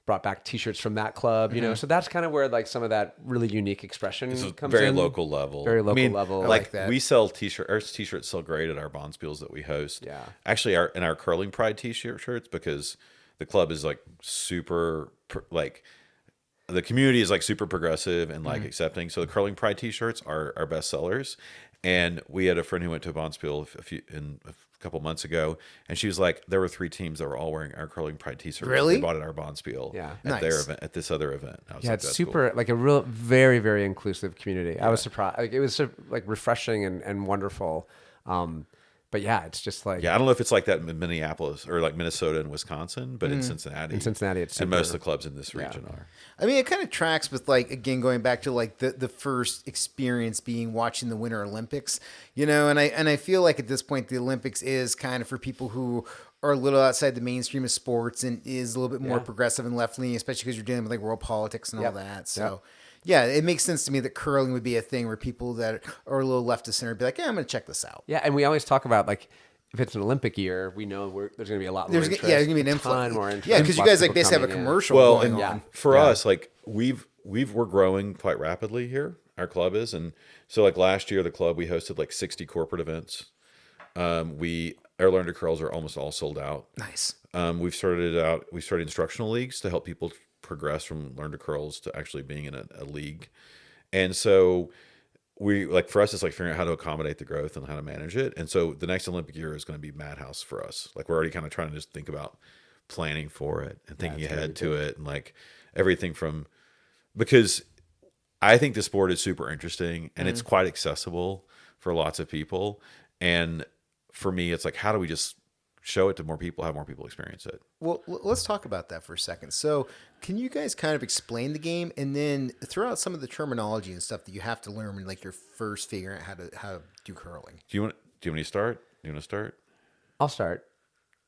brought back T-shirts from that club, So that's kind of where like some of that really unique expression
It's
comes
very
in.
local level.
Very local
I mean,
level. I
Like,
like that.
we sell t-shirts. Our t-shirts sell great at our Bonspiels that we host.
Yeah.
Actually, in our curling pride t-shirts, because the club is like super like the community is like super progressive and like accepting. So the curling pride t-shirts are our best sellers. And we had a friend who went to Bonspiel a couple months ago, and she was like, there were 3 teams that were all wearing our curling pride t-shirts.
Really?
They bought at our Bonspiel.
Yeah.
At their
Nice.
event, at this other event. I was
Yeah,
like,
it's
that's
super
cool.
like a real, very, very inclusive community. I was surprised. Like it was like refreshing and wonderful. But yeah, it's just like
Yeah, I don't know if it's like that in Minneapolis or like Minnesota and Wisconsin, but in Cincinnati.
In Cincinnati, it's
and most of
super-
the clubs in this region are.
I mean, it kind of tracks with like, again, going back to like the first experience being watching the Winter Olympics, and I feel like at this point, the Olympics is kind of for people who are a little outside the mainstream of sports and is a little bit more
Yeah.
progressive and left leaning, especially because you're dealing with like world politics and all
Yep.
that. So yeah, it makes sense to me that curling would be a thing where people that are a little left of center would be like, yeah, I'm going to check this out.
Yeah, and we always talk about like if it's an Olympic year, we know there's going to be a lot more
There's
interest.
going to be an
a
influx.
ton more interest.
Yeah, because you
Lots
guys
of
like
people
basically have a
coming in.
commercial
Well,
going
and
on.
for us, like we're growing quite rapidly here. Our club is, and so like last year, the club we hosted like 60 corporate events. Our Learn to Curls are almost all sold out.
Nice.
We started instructional leagues to help people progress from Learn to Curls to actually being in a league. And so for us, it's like figuring out how to accommodate the growth and how to manage it. And so the next Olympic year is going to be madhouse for us. Like we're already kind of trying to just think about planning for it and thinking ahead to it and like everything because I think the sport is super interesting and it's quite accessible for lots of people. And for me, it's like, how do we just show it to more people, have more people experience it?
Well, let's talk about that for a second. So, can you guys kind of explain the game and then throw out some of the terminology and stuff that you have to learn when like you're first figuring out how to do curling?
Do you want me to start? Do you want to start?
I'll start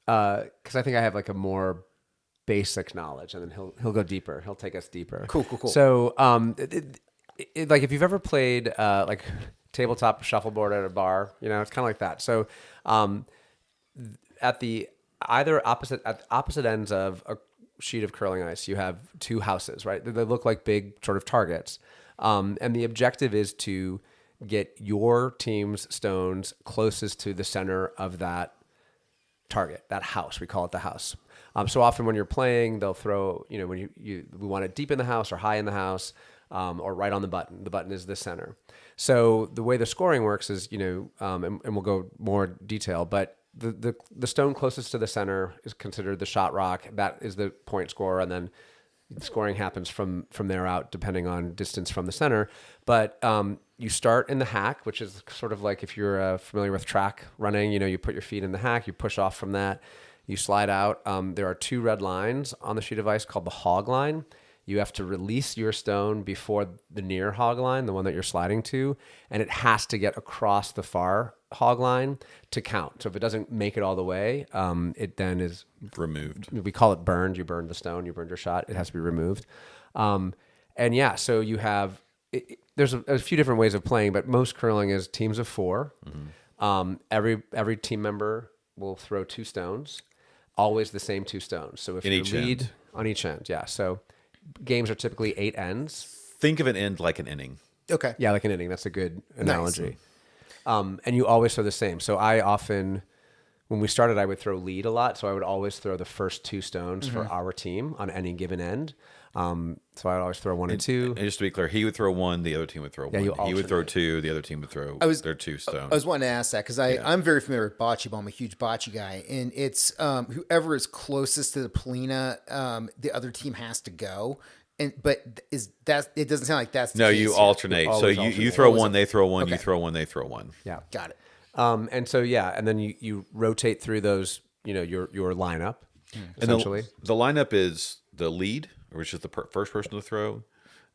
because I think I have like a more basic knowledge, and then he'll go deeper. He'll take us deeper.
Cool.
So, like if you've ever played like tabletop shuffleboard at a bar, it's kind of like that. So, at the opposite ends of a sheet of curling ice, you have 2 houses, right? They look like big sort of targets, and the objective is to get your team's stones closest to the center of that target, that house. We call it the house. So often when you're playing, they'll throw, when we want it deep in the house or high in the house, or right on the button. The button is the center. So the way the scoring works is, and we'll go more detail, but the stone closest to the center is considered the shot rock. That is the point score, and then scoring happens from there out, depending on distance from the center. But you start in the hack, which is sort of like if you're familiar with track running, you put your feet in the hack, you push off from that, you slide out. There are 2 red lines on the sheet of ice called the hog line. You have to release your stone before the near hog line, the one that you're sliding to, and it has to get across the far hog line to count. So if it doesn't make it all the way, it then is
removed.
We call it burned. You burned the stone. You burned your shot. It has to be removed. And yeah, so you have there's a few different ways of playing, but most curling is teams of 4. Every team member will throw 2 stones, always the same 2 stones. So if
In
you
each
lead
end.
on each end, yeah. So games are typically 8 ends.
Think of an end like an inning.
Okay.
Yeah, like an inning. That's a good analogy. And you always throw the same. So I often, when we started, I would throw lead a lot. So I would always throw the first 2 stones for our team on any given end. So I'd always throw 1 and 2.
And just to be clear, he would throw 1, the other team would throw 1.
you
He would throw
alternate.
2, the other team would throw their 2 stones.
I was wanting to ask that because I'm very familiar with bocce ball. I'm a huge bocce guy, and it's whoever is closest to the Polina, the other team has to go. But is that it doesn't sound like that's the
No,
case
you
here.
alternate. So
always
you
alternate.
throw 1, they throw 1,
Okay.
you throw 1, they throw 1.
Yeah.
Got it.
And so, yeah. And then you rotate through those, your lineup, essentially.
And the lineup is the lead, which is the first person to throw,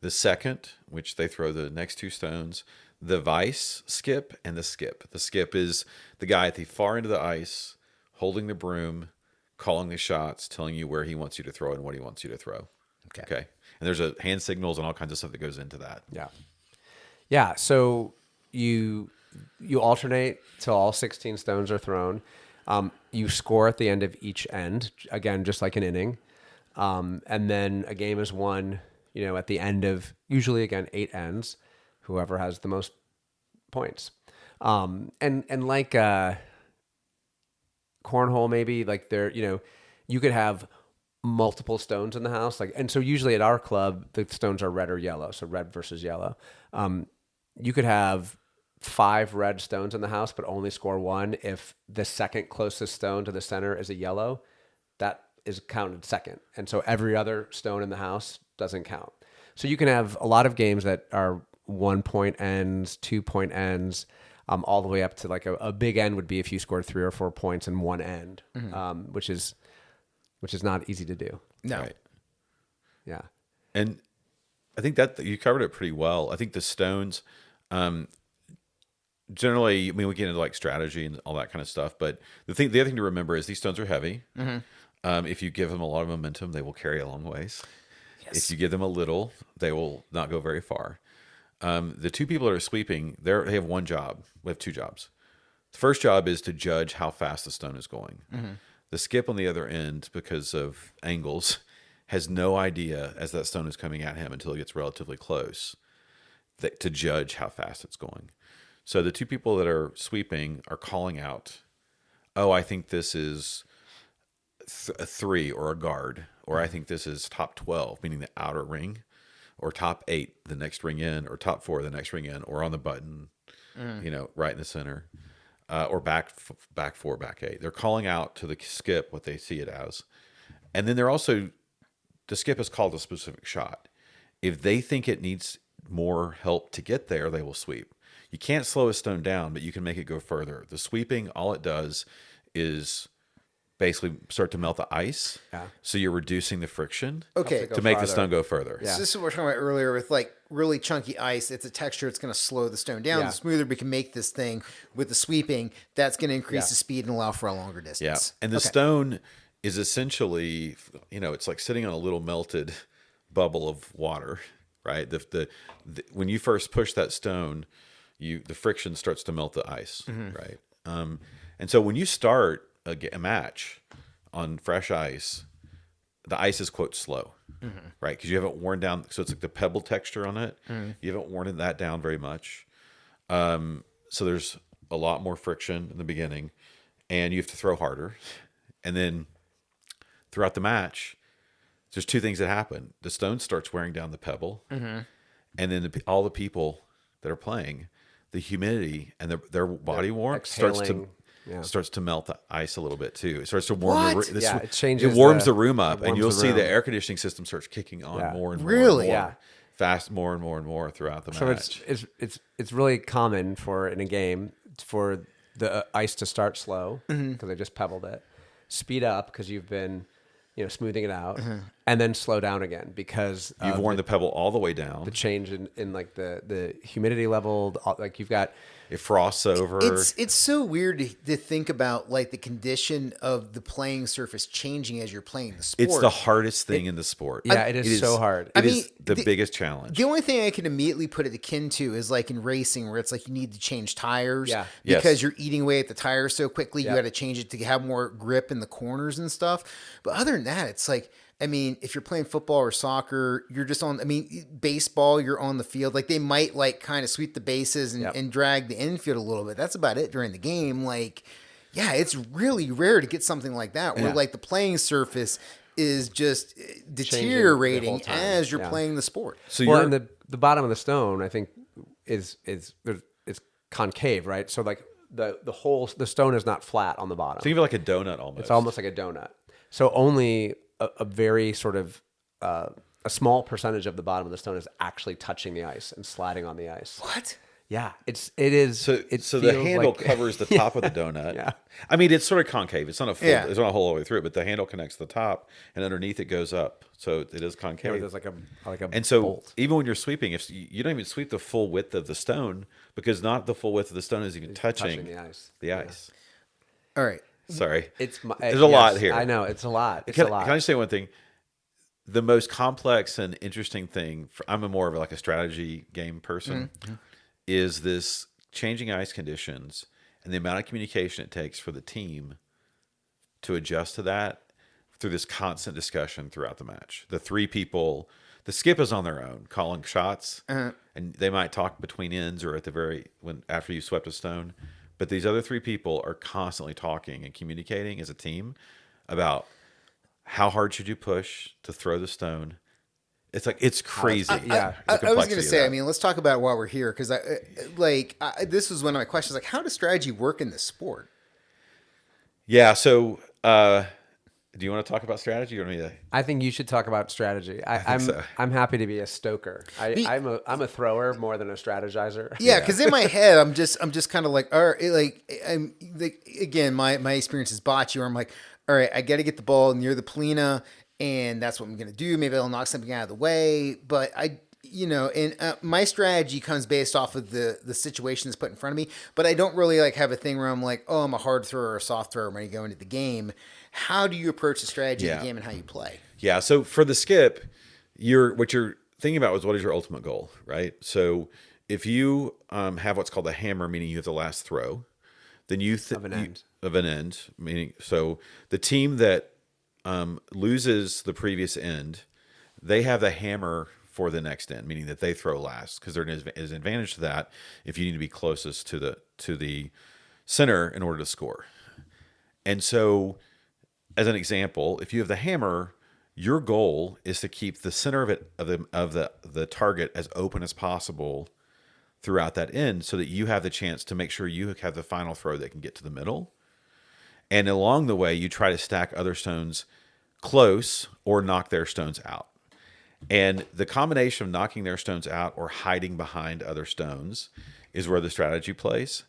the second, which they throw the next 2 stones, the vice skip, and the skip. The skip is the guy at the far end of the ice holding the broom, calling the shots, telling you where he wants you to throw and what he wants you to throw. Okay. And there's a hand signals and all kinds of stuff that goes into that.
Yeah. Yeah. So you alternate till all 16 stones are thrown. You score at the end of each end, again, just like an inning. And then a game is won, at the end of usually, again, 8 ends, whoever has the most points. And like cornhole, maybe like you could have multiple stones in the house. And so usually at our club, the stones are red or yellow. So red versus yellow. You could have 5 red stones in the house, but only score 1. If the second closest stone to the center is a yellow, that is counted second. And so every other stone in the house doesn't count. So you can have a lot of games that are 1-point ends, 2-point ends, all the way up to like a big end would be if you scored 3 or 4 points in one end, which is not easy to do.
No.
Right.
Yeah.
And I think that you covered it pretty well. I think the stones, generally, we get into like strategy and all that kind of stuff. But the other thing to remember is these stones are heavy. If you give them a lot of momentum, they will carry a long ways.
Yes.
If you give them a little, they will not go very far. The 2 people that are sweeping, they have one job. We have 2 jobs. The first job is to judge how fast the stone is going. The skip on the other end, because of angles, has no idea as that stone is coming at him until it gets relatively close to judge how fast it's going. So the 2 people that are sweeping are calling out, oh, I think this is a 3 or a guard, or I think this is top 12, meaning the outer ring, or top 8, the next ring in, or top 4, the next ring in, or on the button, right in the center, or back 4, back 8. They're calling out to the skip what they see it as. And then the skip is called a specific shot. If they think it needs more help to get there, they will sweep. You can't slow a stone down, but you can make it go further. The sweeping, all it does is basically start to melt the ice.
Yeah.
So you're reducing the friction
Okay.
Go
to make the
farther.
stone go further.
Yeah.
So this is what we were talking about earlier with like really chunky ice. It's a texture. It's going to slow the stone down.
Yeah.
The smoother we can make this thing with the sweeping, that's going to increase
Yeah.
the speed and allow for a longer
Yeah.
distance.
And the
Okay.
stone is essentially, it's like sitting on a little melted bubble of water, right? When you first push that stone, the friction starts to melt the ice, right? And so when you start a match on fresh ice, the ice is quote slow, right? Because you haven't worn down, so it's like the pebble texture on it. You haven't worn that down very much. So there's a lot more friction in the beginning, and you have to throw harder. And then throughout the match, there's 2 things that happen. The stone starts wearing down the pebble, and then all the people that are playing, the humidity and their body warmth
exhaling,
starts to melt the ice a little bit too. It starts to warm
What?
It changes.
It warms the room up, and
warms
you'll
the
see
room.
the air conditioning system starts kicking on
Yeah.
more and more.
Really?
and more,
Yeah.
fast, more and more and more throughout the
So
match.
it's really common in a game for the ice to start slow because they just pebbled it, speed up because you've been smoothing it out, and then slow down again because
You've worn the pebble all the way down.
the change in like the humidity level. Like you've got
It frosts over.
It's so weird to think about like the condition of the playing surface changing as you're playing the sport.
It's the hardest thing in the sport.
yeah, it is so hard.
It is the biggest challenge.
The only thing I can immediately put it akin to is like in racing, where it's like you need to change tires
Yeah.
because
Yes.
you're eating away at the tires so quickly.
Yeah.
You got to change it to have more grip in the corners and stuff. But other than that, it's like, I mean, if you're playing football or soccer, you're just on, I mean, baseball, you're on the field. Like they might like kind of sweep the bases and drag the infield a little bit. That's about it during the game. Like, yeah, it's really rare to get something like that where like the playing surface is just deteriorating
time.
as you're
Yeah.
playing the sport.
So
Well,
you're
and the bottom of the stone, I think, is it's concave, right? So like the stone is not flat on the bottom.
think of it like a donut almost.
It's almost like a donut. So only a very sort of a small percentage of the bottom of the stone is actually touching the ice and sliding on the ice.
What?
Yeah, it is.
So the handle covers the top of the donut.
Yeah.
I mean, it's sort of concave. It's not a full,
Yeah.
it's not a whole all the way through, but the handle connects to the top, and underneath it goes up. So it is concave.
There's like a
And so
bolt.
even when you're sweeping, if you don't even sweep the full width of the stone, because not the full width of the stone is even touching
the ice.
The ice.
All right.
Sorry.
There's
a lot here.
I know it's a lot. It's
Can,
a lot.
can I just say one thing? The most complex and interesting thing, I'm more of like a strategy game person, is this changing ice conditions and the amount of communication it takes for the team to adjust to that through this constant discussion throughout the match. The three people, the skip is on their own, calling shots, and they might talk between ends or at the after you swept a stone. But these other three people are constantly talking and communicating as a team about how hard should you push to throw the stone. It's like, it's crazy.
yeah.
I was going
complexity
to
of
say,
that.
I mean, let's talk about why we're here. Cause this was one of my questions. Like, how does strategy work in this sport?
Yeah. So, do you want to talk about strategy or me?
I think you should talk about strategy. I'm happy to be a stoker. I'm a thrower more than a strategizer.
Yeah, because in my head, I'm just kind of like, all right, I'm like, again, my experience is bocce, where I'm like, all right, I got to get the ball near the Polina, and that's what I'm gonna do. Maybe I'll knock something out of the way, but my strategy comes based off of the situation that's put in front of me. But I don't really like have a thing where I'm like, oh, I'm a hard thrower or a soft thrower when you go into the game. How do you approach the strategy of the game and how you play?
Yeah. So for the skip, what you're thinking about was what is your ultimate goal, right? So if you have what's called a hammer, meaning you have the last throw, then of an end, meaning so the team that loses the previous end, they have the hammer for the next end, meaning that they throw last, because there is an advantage to that if you need to be closest to the center in order to score. And so, as an example, if you have the hammer, your goal is to keep the center of the target as open as possible throughout that end, so that you have the chance to make sure you have the final throw that can get to the middle. And along the way, you try to stack other stones close or knock their stones out. And the combination of knocking their stones out or hiding behind other stones is where the strategy plays.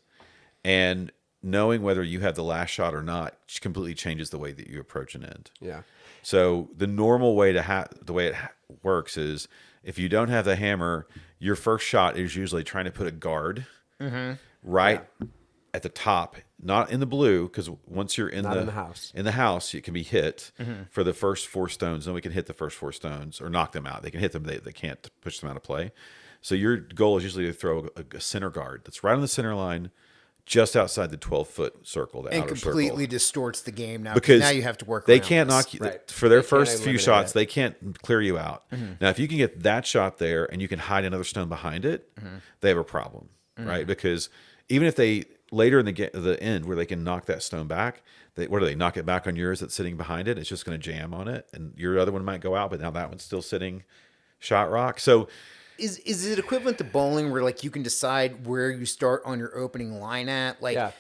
And knowing whether you have the last shot or not completely changes the way that you approach an end.
Yeah.
So the normal way the way it works is, if you don't have the hammer, your first shot is usually trying to put a guard right at the top, not in the blue, because once you're in the house, it can be hit for the first four stones. Then we can hit the first four stones or knock them out. They can hit them; they can't push them out of play. So your goal is usually to throw a center guard that's right on the center line, just outside the 12-foot circle, the
And
outer
completely
circle.
distorts the game now,
Because
now you have to work
They
around
can't
this.
knock you
Right.
for their
They
first
can't
few
eliminate
shots.
it.
They can't clear you out. Now, if you can get that shot there and you can hide another stone behind it, they have a problem, right? Because even if they later in the end where they can knock that stone back, they knock it back on yours that's sitting behind it? It's just going to jam on it, and your other one might go out, but now that one's still sitting shot rock. So.
Is it equivalent to bowling, where like you can decide where you start on your opening line at? Like,
Yeah.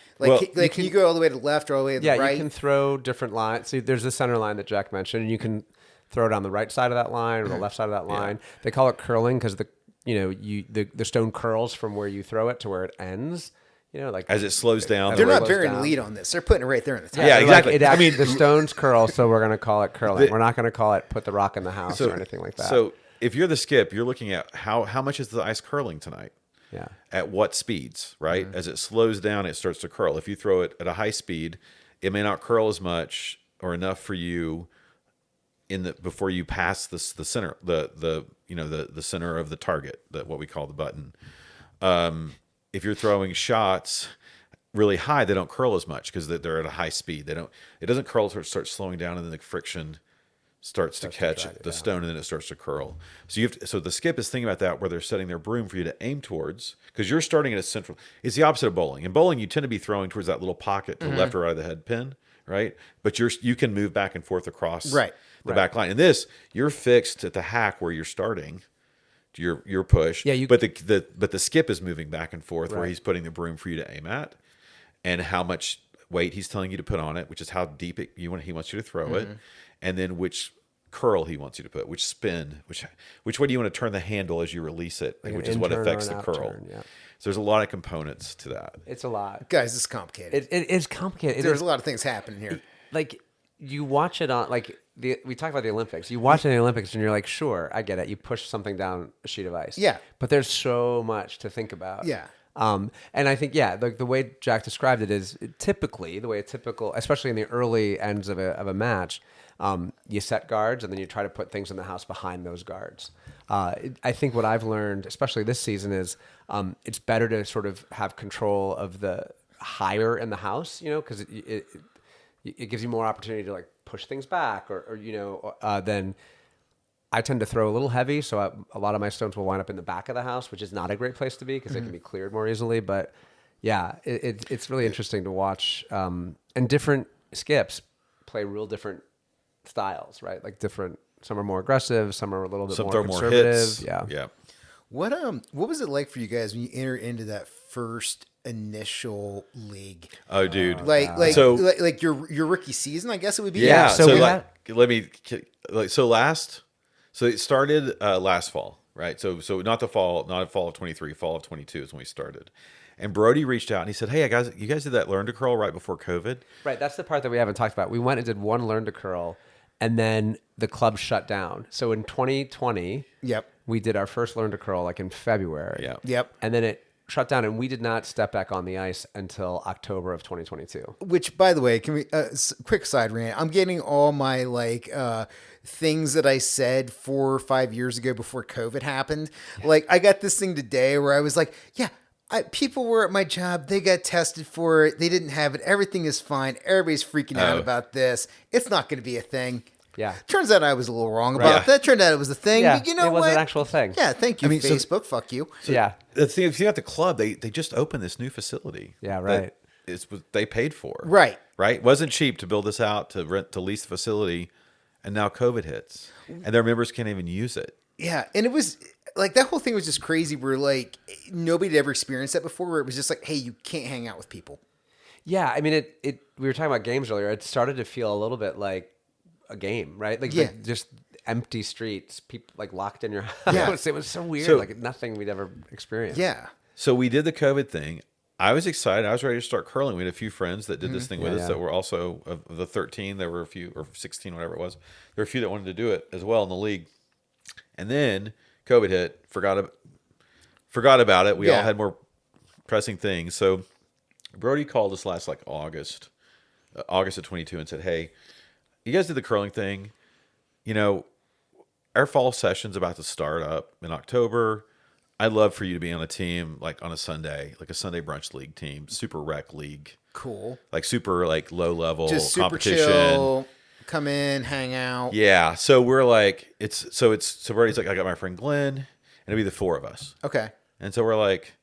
can you go all the way to the left or all the way to the right?
Yeah, you can throw different lines. See, there's the center line that Jack mentioned, and you can throw it on the right side of that line or the left side of that line. They call it curling because the stone curls from where you throw it to where it ends. like
as it slows down.
They're
the
not
rate-
bearing lead on this. They're putting it right there in the top.
Yeah,
they're
exactly.
Like, I mean, the stones curl, so we're going to call it curling. We're not going to call it put the rock in the house or anything like that.
So if you're the skip, you're looking at how much is the ice curling tonight?
Yeah.
At what speeds, right? As it slows down, it starts to curl. If you throw it at a high speed, it may not curl as much or enough for you before you pass the center, the center of the target, what we call the button. If you're throwing shots really high, they don't curl as much because they're at a high speed. It doesn't curl until it starts slowing down, and then the friction starts to catch the stone, and then it starts to curl. So the skip is thinking about that, where they're setting their broom for you to aim towards, because you're starting at a central. It's the opposite of bowling. In bowling, you tend to be throwing towards that little pocket to the left or right of the head pin, right? But you can move back and forth across the back line. In this, you're fixed at the hack where you're starting your push.
Yeah,
but the skip is moving back and forth where he's putting the broom for you to aim at, and how much weight he's telling you to put on it, which is how deep he wants you to throw it, and then which curl he wants you to put, which spin, which way do you want to turn the handle as you release it,
Like
which
an
is what
in-turn or
affects
an
the curl.
out-turn, yeah.
So there's a lot of components to that.
It's a lot.
Guys, this is complicated.
It is complicated.
There's a lot of things happening here.
Like, you watch it on, like, we talk about the Olympics. You watch it in the Olympics and you're like, sure, I get it. You push something down a sheet of ice.
Yeah.
But there's so much to think about.
Yeah.
And I think, the way Jack described it is typically the way a typical, especially in the early ends of a match, you set guards and then you try to put things in the house behind those guards. I think what I've learned, especially this season, is it's better to sort of have control of the higher in the house, because it gives you more opportunity to like push things back or then I tend to throw a little heavy. So a lot of my stones will wind up in the back of the house, which is not a great place to be because they can be cleared more easily. But yeah, it's really interesting to watch. And different skips play real different styles, right? Like some are more aggressive, some are a little bit more conservative.
Hits.
Yeah.
What was it like for you guys when you entered into that first initial league?
Oh, dude.
Like your rookie season, I guess it would be.
Yeah.
So
So it started last fall, right? So not fall of 23, fall of 22 is when we started. And Brody reached out and he said, "Hey, guys, you guys did that learn to curl right before COVID."
Right. That's the part that we haven't talked about. We went and did one learn to curl, and then the club shut down. So in 2020, we did our first learn to curl like in February.
Yep.
And then it shut down, and we did not step back on the ice until October of 2022.
Which, by the way, can we quick side rant? I'm getting all my things that I said 4 or 5 years ago before COVID happened. Like, I got this thing today where I was like, yeah. People were at my job. They got tested for it. They didn't have it. Everything is fine. Everybody's freaking out about this. It's not going to be a thing.
Yeah.
Turns out I was a little wrong about that. Turned out it was a thing.
Yeah,
but you know
it was
what?
an actual thing.
Yeah, thank you, Facebook. Fuck you.
Yeah.
The thing, if you at the club, they just opened this new facility.
Yeah, right.
They paid for.
Right.
Right? It wasn't cheap to build this out, to lease the facility, and now COVID hits. And their members can't even use it.
Yeah, and it was like that whole thing was just crazy. Where like nobody had ever experienced that before. Where it was just like, hey, you can't hang out with people.
Yeah, I mean, it. We were talking about games earlier. It started to feel a little bit like a game, right? Like just empty streets, people like locked in your house.
Yeah.
It was so weird, like nothing we'd ever experienced.
Yeah.
So we did the COVID thing. I was excited. I was ready to start curling. We had a few friends that did this thing with us that were also of the 13. There were a few, or 16, whatever it was. There were a few that wanted to do it as well in the league. And then COVID hit. Forgot about it. We all had more pressing things. So Brody called us last August of 22 and said, "Hey, you guys did the curling thing. Our fall session's about to start up in October. I'd love for you to be on a team on a Sunday, like a Sunday brunch league team, super rec league.
Cool.
Super low level
Just super
competition.
chill. Come in, hang out.
Yeah. So we're so Brody's like, I got my friend Glenn, and it'll be the 4 of us.
Okay.
And so we're like,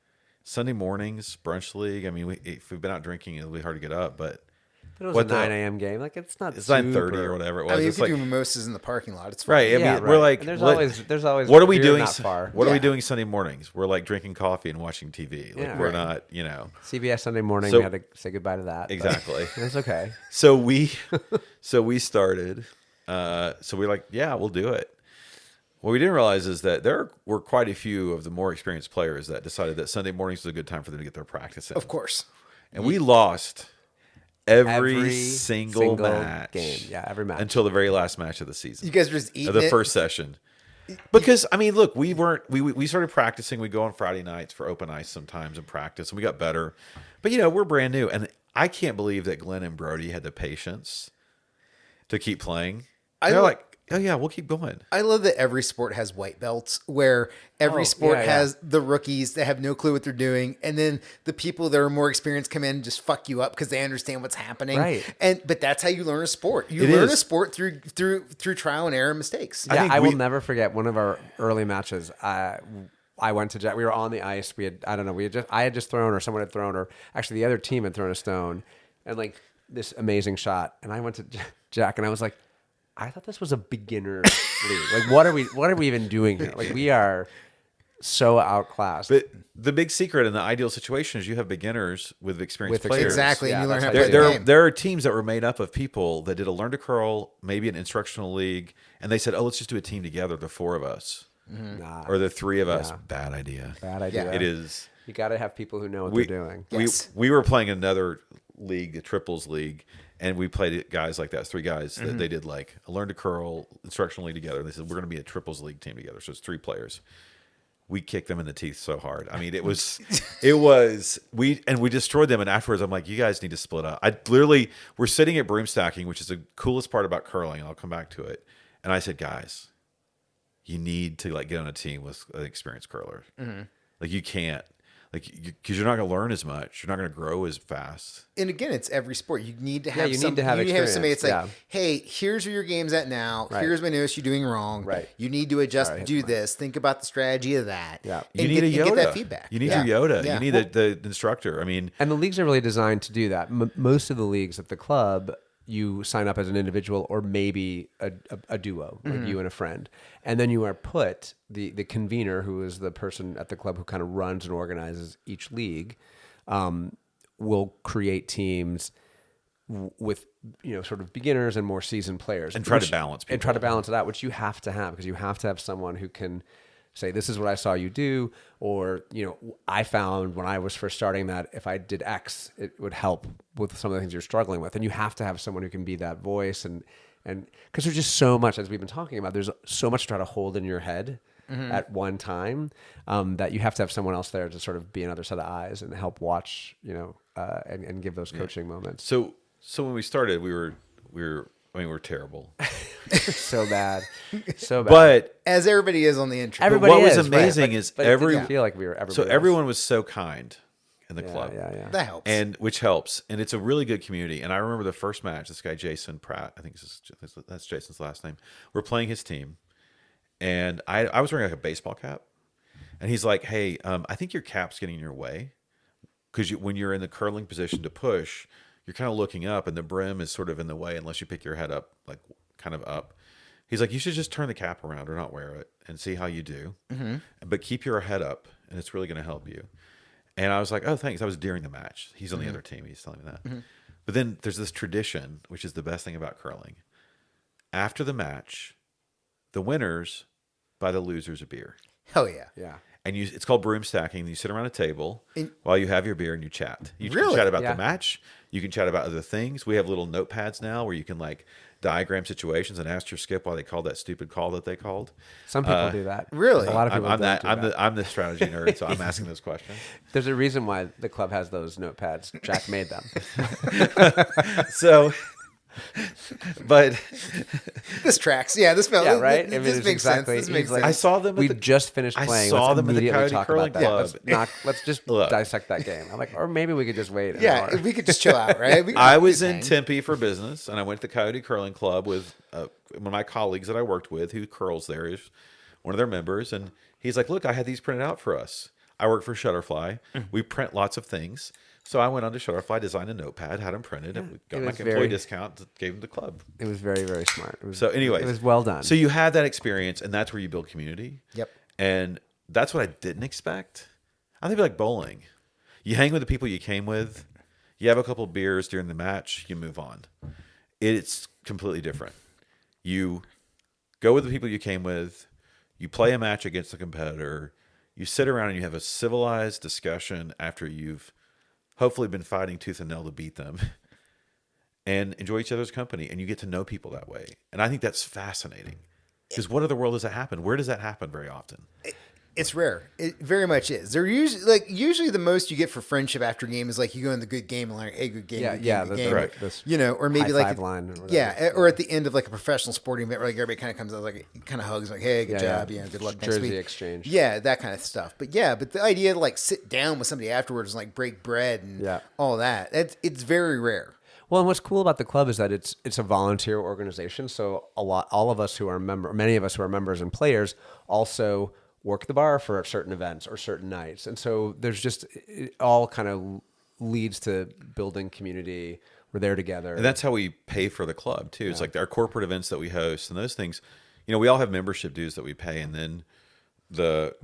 Sunday mornings, brunch league. I mean, if we've been out drinking, it'll be hard to get up, but
It was a 9 a.m. game. Like it's
9:30 or whatever it was.
I mean,
it's
you can do mimosas in the parking lot. It's fine.
right. I mean, we're like,
And there's always
what are we
beer
doing?
not far.
What are we doing Sunday mornings? We're drinking coffee and watching TV. We're not,
CBS Sunday morning.
So-
we had to say goodbye to that. but
Exactly.
It was okay.
So we started. So we're like, yeah, we'll do it. What we didn't realize is that there were quite a few of the more experienced players that decided that Sunday mornings was a good time for them to get their practice in.
Of course.
And we lost every
Every
single match
game. Yeah, every match.
until the very last match of the season.
You guys were just eating
Of the
it.
first session. Because I mean, look, we started practicing. We go on Friday nights for open ice sometimes and practice, and we got better. But we're brand new, and I can't believe that Glenn and Brody had the patience to keep playing. They're like, oh yeah, we'll keep going.
I love that every sport has white belts, where every sport has the rookies that have no clue what they're doing, and then the people that are more experienced come in and just fuck you up because they understand what's happening.
Right.
But that's how you learn a sport. You
It
learn
is.
a sport through trial and error and mistakes.
Yeah,
think
I
we-
will never forget one of our early matches. I went to Jack. We were on the ice. I had just thrown, or someone had thrown, or actually the other team had thrown a stone, and like this amazing shot. And I went to Jack, and I was like, I thought this was a beginner league. Like, what are we even doing here? Like, we are so outclassed.
But the big secret in the ideal situation is you have beginners with experienced players.
Exactly.
Yeah,
and you learn
that's
how to
how
play
you
the
do
game.
There are teams that were made up of people that did a learn to curl, maybe an instructional league, and they said, "Oh, let's just do a team together, the four of us
Nah,
or the three of us."
Yeah.
Bad idea.
bad idea.
It is.
You got to have people who know what
We-
they're doing.
Yes.
We were playing another league, the triples league, and we played guys like that. 3 guys that they did like a learn to curl instructional league together. They said we're going to be a triples league team together, so it's 3 players. We kicked them in the teeth so hard. I mean, we destroyed them. And afterwards, I'm like, you guys need to split up. We're sitting at broomstacking, which is the coolest part about curling. And I'll come back to it. And I said, guys, you need to like get on a team with an experienced curler. Like you can't, because you're not going to learn as much. You're not going to grow as fast.
And again, it's every sport. You need to have
you need to have
somebody. It's like,
experience,
hey, here's where your game's at now.
Right.
Here's what I notice you're doing wrong.
Right.
You need to adjust.
Sorry, I hit
Do
the mic.
this. Think about the strategy of that.
Yeah.
You
And
need a Yoda.
get that feedback.
You need
Yeah.
your Yoda.
Yeah.
You need the instructor. I mean,
And the leagues are really designed to do that. Most of the leagues at the club, you sign up as an individual or maybe a duo, like you and a friend. And then you are put, the convener, who is the person at the club who kind of runs and organizes each league, will create teams with sort of beginners and more seasoned players.
And try to balance people.
And try to balance it out, which you have to have, because you have to have someone who can say, this is what I saw you do, or, I found when I was first starting that if I did X, it would help with some of the things you're struggling with. And you have to have someone who can be that voice. And because there's just so much, as we've been talking about, there's so much to try to hold in your head at one time, that you have to have someone else there to sort of be another set of eyes and help watch, and give those coaching moments.
so when we started, we were terrible.
So bad. So bad.
But
As everybody is on the intro.
Everybody
what was
is,
amazing
right,
is
but it didn't feel like we were everybody
so
else.
everyone was so kind in the
Yeah,
club.
yeah.
that helps.
And which helps, and it's a really good community. And I remember the first match. This guy Jason Pratt, I think that's Jason's last name. We're playing his team, and I was wearing like a baseball cap, and he's like, "Hey, I think your cap's getting in your way, because when you're in the curling position to push, you're kind of looking up, and the brim is sort of in the way unless you pick your head up, like kind of up." He's like, "You should just turn the cap around or not wear it and see how you do, but keep your head up, and it's really going to help you." And I was like, "Oh, thanks." That was during the match. He's on the other team. He's telling me that. But then there's this tradition, which is the best thing about curling. After the match, the winners buy the losers a beer.
Hell yeah.
Yeah.
And it's called broom stacking. You sit around a table while you have your beer and you chat. You can
Really?
chat about
Yeah.
the match. You can chat about other things. We have little notepads now where you can like diagram situations and ask your skip why they called that stupid call that they called.
Some people do that.
Really?
A lot of people
I'm
don't do that.
I'm the strategy nerd, so I'm asking those questions.
There's a reason why the club has those notepads. Jack made them.
So, but
This tracks. Yeah, this felt.
Yeah, right?
This
it's
makes sense. This
he's
makes
like,
sense.
I saw them.
We just finished
I
playing.
saw
Let's
them at the
immediately
Coyote
talk
Curling
about that.
Club.
Let's just
Look.
dissect that game. I'm like, or maybe we could just wait. An
Yeah,
hour.
if we could just chill out, right?
I was in Tempe for business, and I went to the Coyote Curling Club with one of my colleagues that I worked with, who curls there, is one of their members, and he's like, "Look, I had these printed out for us. I work for Shutterfly. We print lots of things." So I went on to Shutterfly, designed a notepad, had them printed, and we got
it
my
was
employee
very-
discount, gave them to the club.
It was very, very smart. It was,
So, anyways,
it was well done.
So you have that experience, and that's where you build community.
Yep.
And that's what I didn't expect. I think it'd be like bowling. You hang with the people you came with. You have a couple of beers during the match. You move on. It's completely different. You go with the people you came with. You play a match against a competitor. You sit around and you have a civilized discussion after you've hopefully been fighting tooth and nail to beat them, and enjoy each other's company. And you get to know people that way. And I think that's fascinating. Because what other world does that happen? Where does that happen very often?
It's rare. It very much is. They're usually the most you get for friendship after a game is like you go in the good game and like, hey, good game, good game, good game.
Right.
You know, or maybe
high
like
five line or whatever.
yeah, or at the end of like a professional sporting event where like everybody kind of comes out like kind of hugs like, hey, good job, good luck next week.
Jersey exchange.
Yeah, that kind of stuff. But the idea to like sit down with somebody afterwards and like break bread and all that, it's very rare.
Well, and what's cool about the club is that it's a volunteer organization. So all of us who are many of us who are members and players also work the bar for certain events or certain nights. And so there's just, it all kind of leads to building community. We're there together.
And that's how we pay for the club too. It's like our corporate events that we host and those things, you know, we all have membership dues that we pay. And then the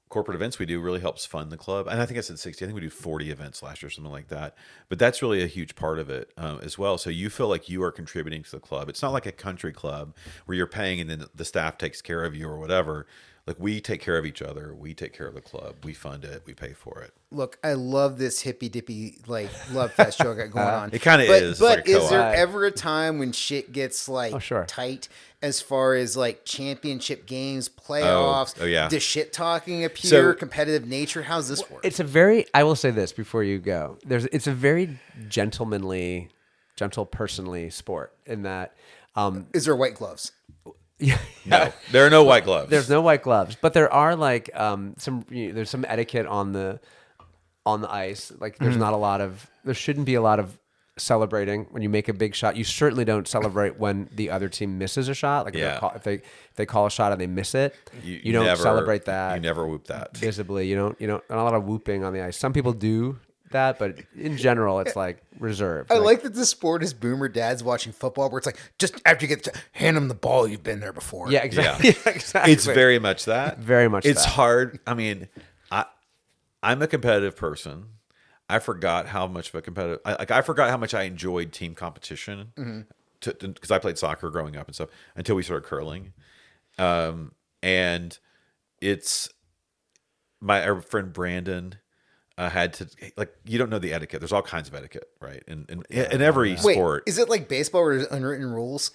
corporate events we do really helps fund the club. And I think I said 60, I think we do 40 events last year, something like that. But that's really a huge part of it as well. So you feel like you are contributing to the club. It's not like a country club where you're paying and then the staff takes care of you or whatever. Like we take care of each other. We take care of the club. We fund it. We pay for it.
Look, I love this hippy dippy like love fest show I got going on.
It kind of is.
But
like
is there ever a time when shit gets like tight as far as like championship games, playoffs?
Oh yeah.
Does shit talking appear? Competitive nature? How's this work?
It's a very. I will say this before you go. It's a very gentlemanly, gentle, personally sport in that.
Is there white gloves?
No, there are no white gloves.
There's no white gloves, but there are like there's some etiquette on the ice. Like there's not a lot of, there shouldn't be a lot of celebrating when you make a big shot. You certainly don't celebrate when the other team misses a shot. Like if they call a shot and they miss it, you don't celebrate that.
You never whoop that
visibly. You don't not a lot of whooping on the ice. Some people do that, but in general, it's like reserved.
I like that this sport is boomer dads watching football, where it's like just after you hand them the ball, you've been there before.
Yeah, exactly. Yeah, exactly.
It's very much that.
Very much.
It's
that.
hard. I mean, I'm a competitive person. I forgot how much of a competitive. I forgot how much I enjoyed team competition because I played soccer growing up and stuff until we started curling, and it's our friend Brandon. Had to like you don't know the etiquette. There's all kinds of etiquette, right? In every sport.
Is it like baseball where there's unwritten rules?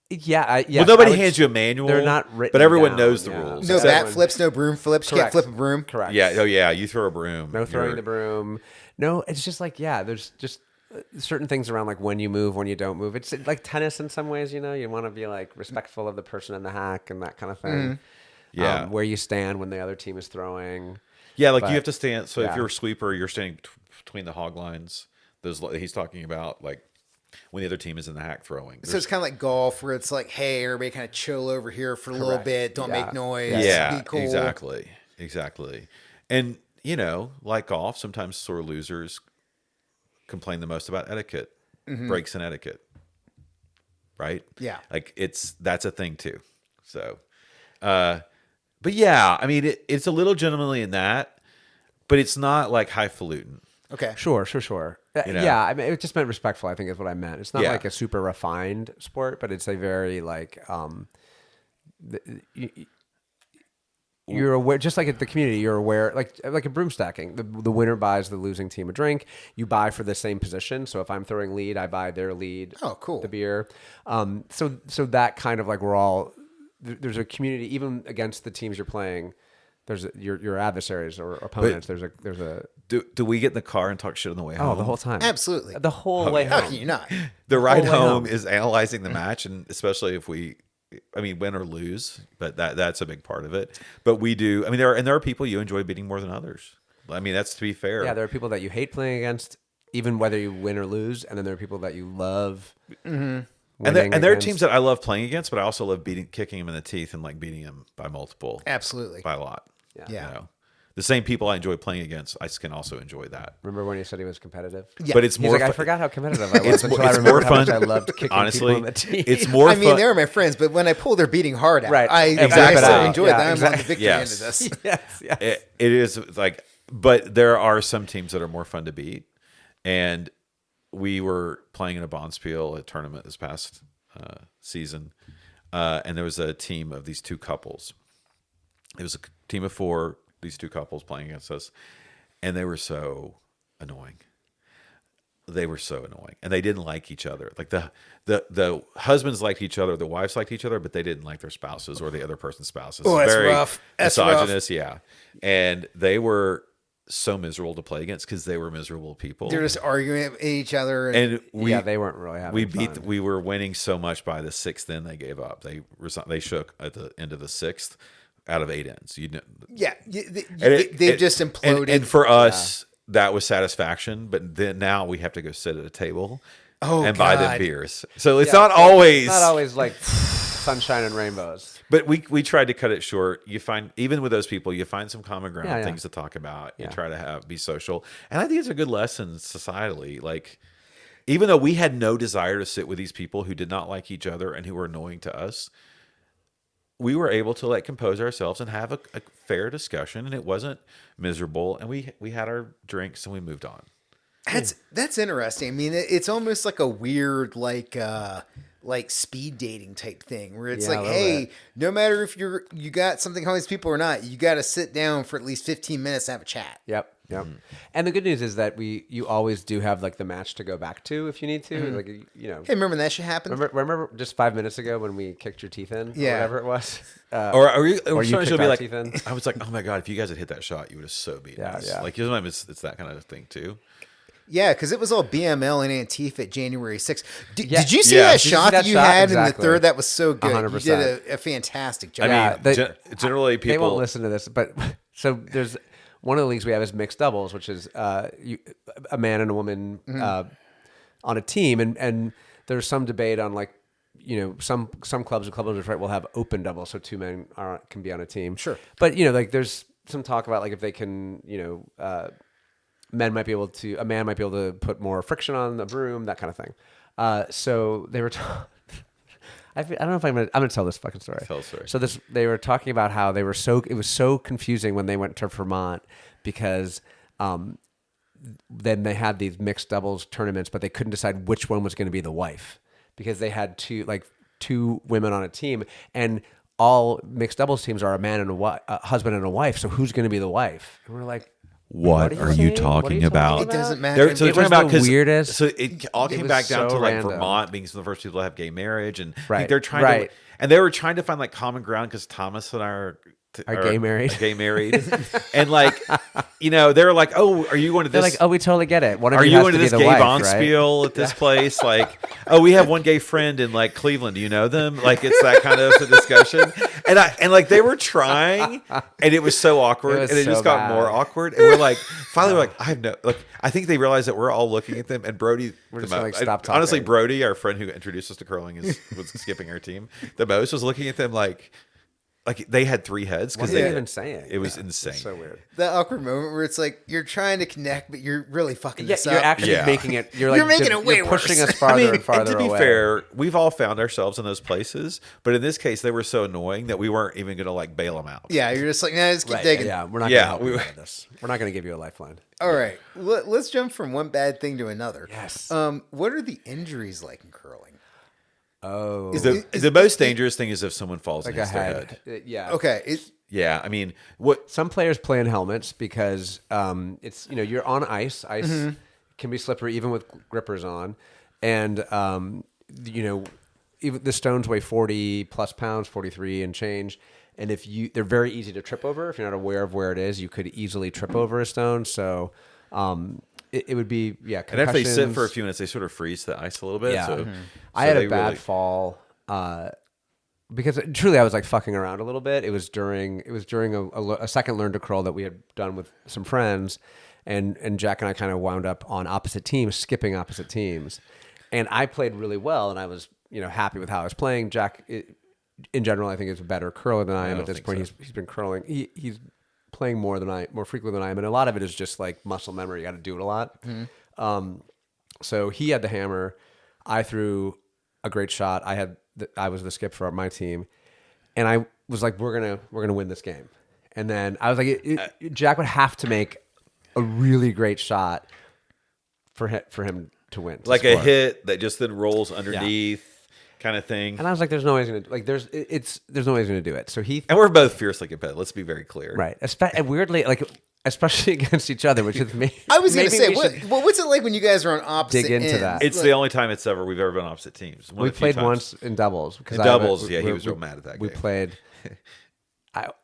Yeah.
Well, nobody hands you a manual.
They're not written,
but everyone
down,
knows the rules.
No bat flips, no broom flips. You can't flip a broom.
Correct.
Yeah. Oh yeah. You throw a broom.
No throwing the broom. No, it's just like there's just certain things around like when you move, when you don't move. It's like tennis in some ways. You know, you want to be like respectful of the person in the hack and that kind of thing.
Yeah.
Where you stand when the other team is throwing.
Yeah, like you have to stand. So if you're a sweeper, you're standing between the hog lines. He's talking about like when the other team is in the hack throwing.
So it's kind of like golf, where it's like, hey, everybody kind of chill over here for a little bit. Don't make noise.
Yeah,
be cool.
exactly. And you know, like golf, sometimes sore losers complain the most about etiquette, breaks in etiquette, right?
Yeah,
like that's a thing too. So. But yeah, I mean, it's a little gentlemanly in that, but it's not like highfalutin.
Okay.
Sure.
You know?
Yeah, I mean, it just meant respectful, I think is what I meant. It's not like a super refined sport, but it's a very like, you're aware, just like at the community, you're aware, like a broom stacking. The winner buys the losing team a drink. You buy for the same position. So if I'm throwing lead, I buy their lead.
Oh, cool.
The beer. So that kind of like we're all, there's a community, even against the teams you're playing. There's your adversaries or opponents. There's a.
Do we get in the car and talk shit on the way home?
Oh, the whole time.
Absolutely.
The whole way home.
How can you not?
The ride home is analyzing the match, and especially if we, win or lose. But that's a big part of it. But we do. I mean, there are people you enjoy beating more than others. I mean, that's to be fair.
Yeah, there are people that you hate playing against, even whether you win or lose, and then there are people that you love.
Mm-hmm.
And there are teams that I love playing against, but I also love kicking them in the teeth and like beating them by multiple.
Absolutely.
By a lot.
Yeah.
You know? The same people I enjoy playing against, I can also enjoy that.
Remember when he said he was competitive?
Yeah.
But it's more
I forgot how competitive I was until I
it's
remembered
more
how
fun.
much I loved kicking
Honestly,
people in the teeth.
it's more fun.
they're my friends, but when I pull their beating hard out,
Right.
I
Exactly.
still enjoy
Yeah,
that. I'm on the
exactly.
victory end of this.
Yes.
It is like, but there are some teams that are more fun to beat. And we were playing in a Bonspiel, a tournament this past season. And there was a team of these two couples. It was a team of 4, these 2 couples playing against us, and they were so annoying. They were so annoying, and they didn't like each other. Like the husbands liked each other, the wives liked each other, but they didn't like their spouses or the other person's spouses.
Oh, that's
Very
rough. That's
misogynist, yeah. And they were so miserable to play against because they were miserable people.
They're just arguing at each other.
And
they weren't really having fun.
We were winning so much by the 6th end they gave up. They shook at the end of the 6th out of 8 ends.
They've just imploded.
And for us, that was satisfaction. But then now we have to go sit at a table and buy them beers. So it's not always
like sunshine and rainbows.
But we tried to cut it short. You find, even with those people, you find some common ground, things to talk about. You try to be social. And I think it's a good lesson societally. Like, even though we had no desire to sit with these people who did not like each other and who were annoying to us, we were able to like compose ourselves and have a fair discussion, and it wasn't miserable. And we had our drinks and we moved on.
That's interesting. I mean, it's almost like a weird like speed dating type thing where it's like, hey, no matter if you got something on these people or not, you got to sit down for at least 15 minutes to have a chat.
Yep. And the good news is that you always do have like the match to go back to if you need to. Like, you know.
Hey, remember when that shit happened?
Remember just 5 minutes ago when we kicked your teeth in, or whatever it was.
Or you
kicked
be
our
like,
teeth in.
I was like, oh my god, if you guys had hit that shot, you would have so beaten us. Like, you know, it's that kind of thing too.
Yeah, because it was all BML and Antifa at January 6th. Did you see that shot that you had in the third? That was so good.
100%.
You did a fantastic job.
I mean, generally people...
They won't listen to this, but so there's... One of the leagues we have is mixed doubles, which is a man and a woman on a team. And there's some debate on, like, you know, some clubs and club owners, right, will have open doubles, so 2 men can be on a team.
Sure.
But, you know, like, there's some talk about, like, if they can, you know... a man might be able to put more friction on the broom, that kind of thing. So they were, I don't know if I'm going to tell this fucking story.
Tell the story.
So they were talking about how it was so confusing when they went to Vermont because, then they had these mixed doubles tournaments, but they couldn't decide which one was going to be the wife because they had two women on a team, and all mixed doubles teams are a man and a husband and a wife. So who's going to be the wife? And we're like,
What are you talking about?
It doesn't matter.
They're talking about
the weirdest.
So it all came back down
so
to like
random.
Vermont being some of the first people to have gay marriage, and
Right.
they're trying to, and they were trying to find like common ground because Thomas and I are
gay married.
Gay married, and like, you know, they're like, oh, are you going to this?
They're like, oh, we totally get it. One of
Are
you
you
has
going to
be
this
the
gay
wife,
bonspiel at this place? Like, oh, we have one gay friend in like Cleveland. Do you know them? Like, it's that kind of discussion. And like they were trying, and it was so awkward, and it
so
just got
bad.
more awkward. And we're like, finally, we're like, I have no, like, I think they realized that we're all looking at them, and Brody.
We're just gonna, like, stop talking.
Honestly, Brody, our friend who introduced us to curling, was skipping our team the most. Was looking at them like they had 3 heads
What
because
are
they
they even saying?
It was insane.
So weird.
That awkward moment where it's like you're trying to connect, but you're really fucking this
You're
up.
actually making it. You're
making it way
you're pushing
worse.
us farther and farther
and to be
away.
fair, we've all found ourselves in those places, but in this case, they were so annoying that we weren't even going to like bail them out.
Yeah, you're just like, nah, just keep
Right,
digging.
yeah, we're not
Yeah,
going to help you out of this. We're not going to give you a lifeline.
All right, let's jump from one bad thing to another.
Yes.
What are the injuries like in curling?
Oh,
The most dangerous thing is if someone falls
like
and
a
hits their head.
head. Yeah.
Okay,
Yeah, I mean, what?
Some players play in helmets because it's you're on ice. Ice can be slippery even with grippers on, and even the stones weigh 40 plus pounds, 43 and change. And they're very easy to trip over. If you're not aware of where it is, you could easily trip over a stone. So it would be
And if they sit
concussions.
for a few minutes, they sort of freeze the ice a little bit.
Yeah.
So,
I had
they
a bad
really-
fall because truly I was like fucking around a little bit. It was during a second learn to curl that we had done with some friends, and Jack and I kind of wound up on opposite teams, skipping opposite teams, and I played really well, and I was happy with how I was playing. Jack, in general, I think is a better curler than I am
don't
at this
think
point.
so.
He's been curling. He's playing more frequently than I am, and a lot of it is just like muscle memory. You got to do it a lot. So he had the hammer. I threw a great shot. I was the skip for my team, and I was like, "We're gonna win this game." And then I was like, "Jack would have to make a really great shot for him to win, to
like a
score."
hit that just then rolls underneath. kind of thing.
And I was like, there's no way he's gonna there's no way he's gonna do it. So he
And we're both fiercely competitive. Let's be very clear.
right, and weirdly especially against each other, which is me.
I was going to
maybe
say,
we should
what's it like when you guys are on opposite
dig into
ends?
that.
It's the only time we've ever been opposite teams. One
We
of the few
played
times.
once in doubles.
In doubles, he was real mad at that
We
game.
played.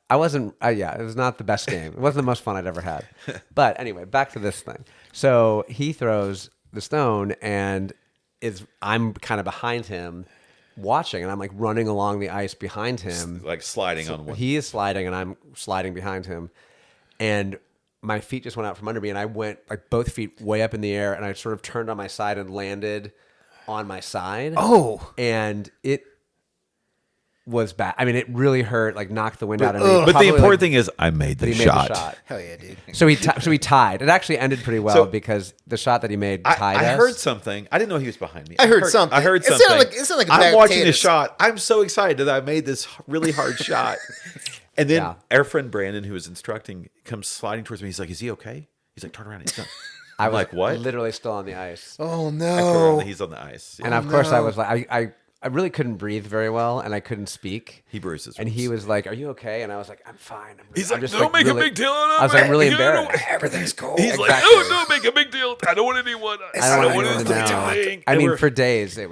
I wasn't. It was not the best game. It wasn't the most fun I'd ever had. But anyway, back to this thing. So he throws the stone, and I'm kind of behind him, watching, and I'm like running along the ice behind him,
Like sliding on one.
He is sliding, and I'm sliding behind him, and my feet just went out from under me, and I went like both feet way up in the air, and I sort of turned on my side and landed on my side.
Oh.
And it was bad. I mean, it really hurt, like knocked the wind out of me.
But the
Probably,
important
like,
thing is I made the
he made
shot.
the shot.
Hell yeah, dude.
So he tied. It actually ended pretty well
So-
because the shot that he made tied
I
us.
heard something. I didn't know he was behind me.
I heard something.
I heard
It sounded
something.
like- it sounded like a
I'm
bag of
watching the
potatoes.
shot. I'm so excited that I made this really hard shot. And then
Yeah.
our friend Brandon, who was instructing, comes sliding towards me. He's like, "Is he okay?" He's like, "Turn around." He's not.
I
I'm
was
like, "What?"
literally still on the ice.
Oh,
I turn
no.
around, he's on the ice. Yeah.
And of course I was like, I really couldn't breathe very well, and I couldn't speak.
He bruised his
And
ribs.
he was like, "Are you okay?" And I was like, "I'm fine."
He's
I'm
like,
just,
"Don't make a
really-"
big deal out of
I was like,
it.
really
You know,
embarrassed.
Everything's cool.
He's like,
Exactly.
"Oh, don't make a big deal. I don't want anyone.
I don't want
want
anyone
this
to
to
know.
be a thing."
I
And
mean,
we're-
for days I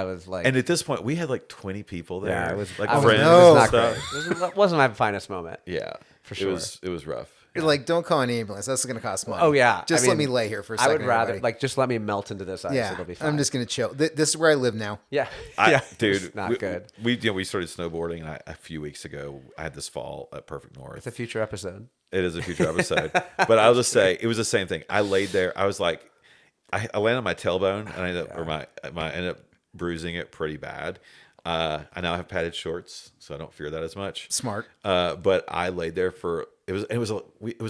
was like,
and at this point, we had like 20 people there.
yeah, it was
like
I was-
friends
It was
and
not
stuff.
great. It wasn't my finest moment.
Yeah,
For sure.
It was rough.
You're like, don't call an ambulance. That's going to cost money.
Oh yeah,
Just
I
let
mean,
me lay here for a
I
second.
would rather
everybody.
just let me melt into this ice.
Yeah,
It'll be fine.
I'm just going to chill. This is where I live now.
yeah,
Dude,
it's not
we,
good.
We started snowboarding, and a few weeks ago, I had this fall at Perfect North.
It's a future episode.
It is a future episode, but I'll just say it was the same thing. I laid there. I was like, I landed on my tailbone, and I ended up, or my ended up bruising it pretty bad. I now have padded shorts, so I don't fear that as much.
Smart.
But I laid there for it was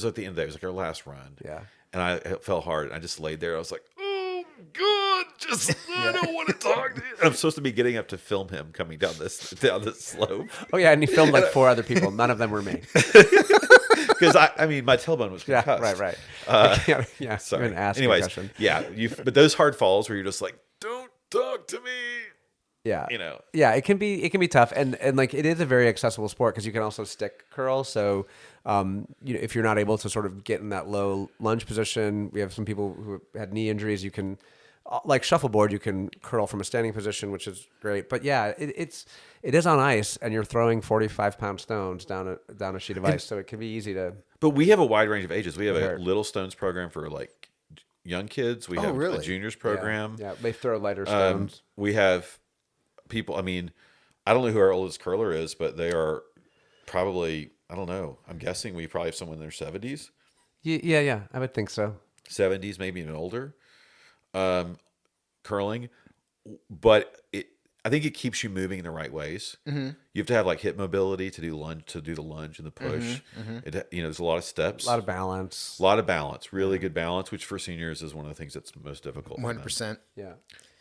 at the end of the day. It was like our last run.
Yeah.
And it fell hard. And I just laid there. I was like, oh God, I don't want to talk to you. And I'm supposed to be getting up to film him coming down this slope.
Oh yeah, and he filmed like 4 other people. None of them were me.
Because I mean, my tailbone was
Yeah,
concussed.
right. Yeah,
Sorry.
you're an ass
Anyways,
concussion.
yeah. But those hard falls where you're just like, don't talk to me.
Yeah,
You know.
Yeah, it can be tough, and like it is a very accessible sport because you can also stick curl. So, if you're not able to sort of get in that low lunge position, we have some people who had knee injuries. You can, like shuffleboard, you can curl from a standing position, which is great. But yeah, it is on ice, and you're throwing 45-pound stones down a sheet of ice, so it can be easy to.
But we have a wide range of ages. We have a
Hurt.
Little Stones program for like young kids. We have
really?
a juniors program.
Yeah, they throw lighter stones.
We have people. I mean, I don't know who our oldest curler is, but they are probably, I don't know. I'm guessing we probably have someone in their 70s,
Yeah, I would think so.
70s, maybe even older, curling. But I think it keeps you moving in the right ways. Mm-hmm. You have to have like hip mobility to do the lunge and the push. There's a lot of steps,
A lot of balance.
really good balance, which for seniors is one of the things that's most difficult. for them,
100%.
Yeah.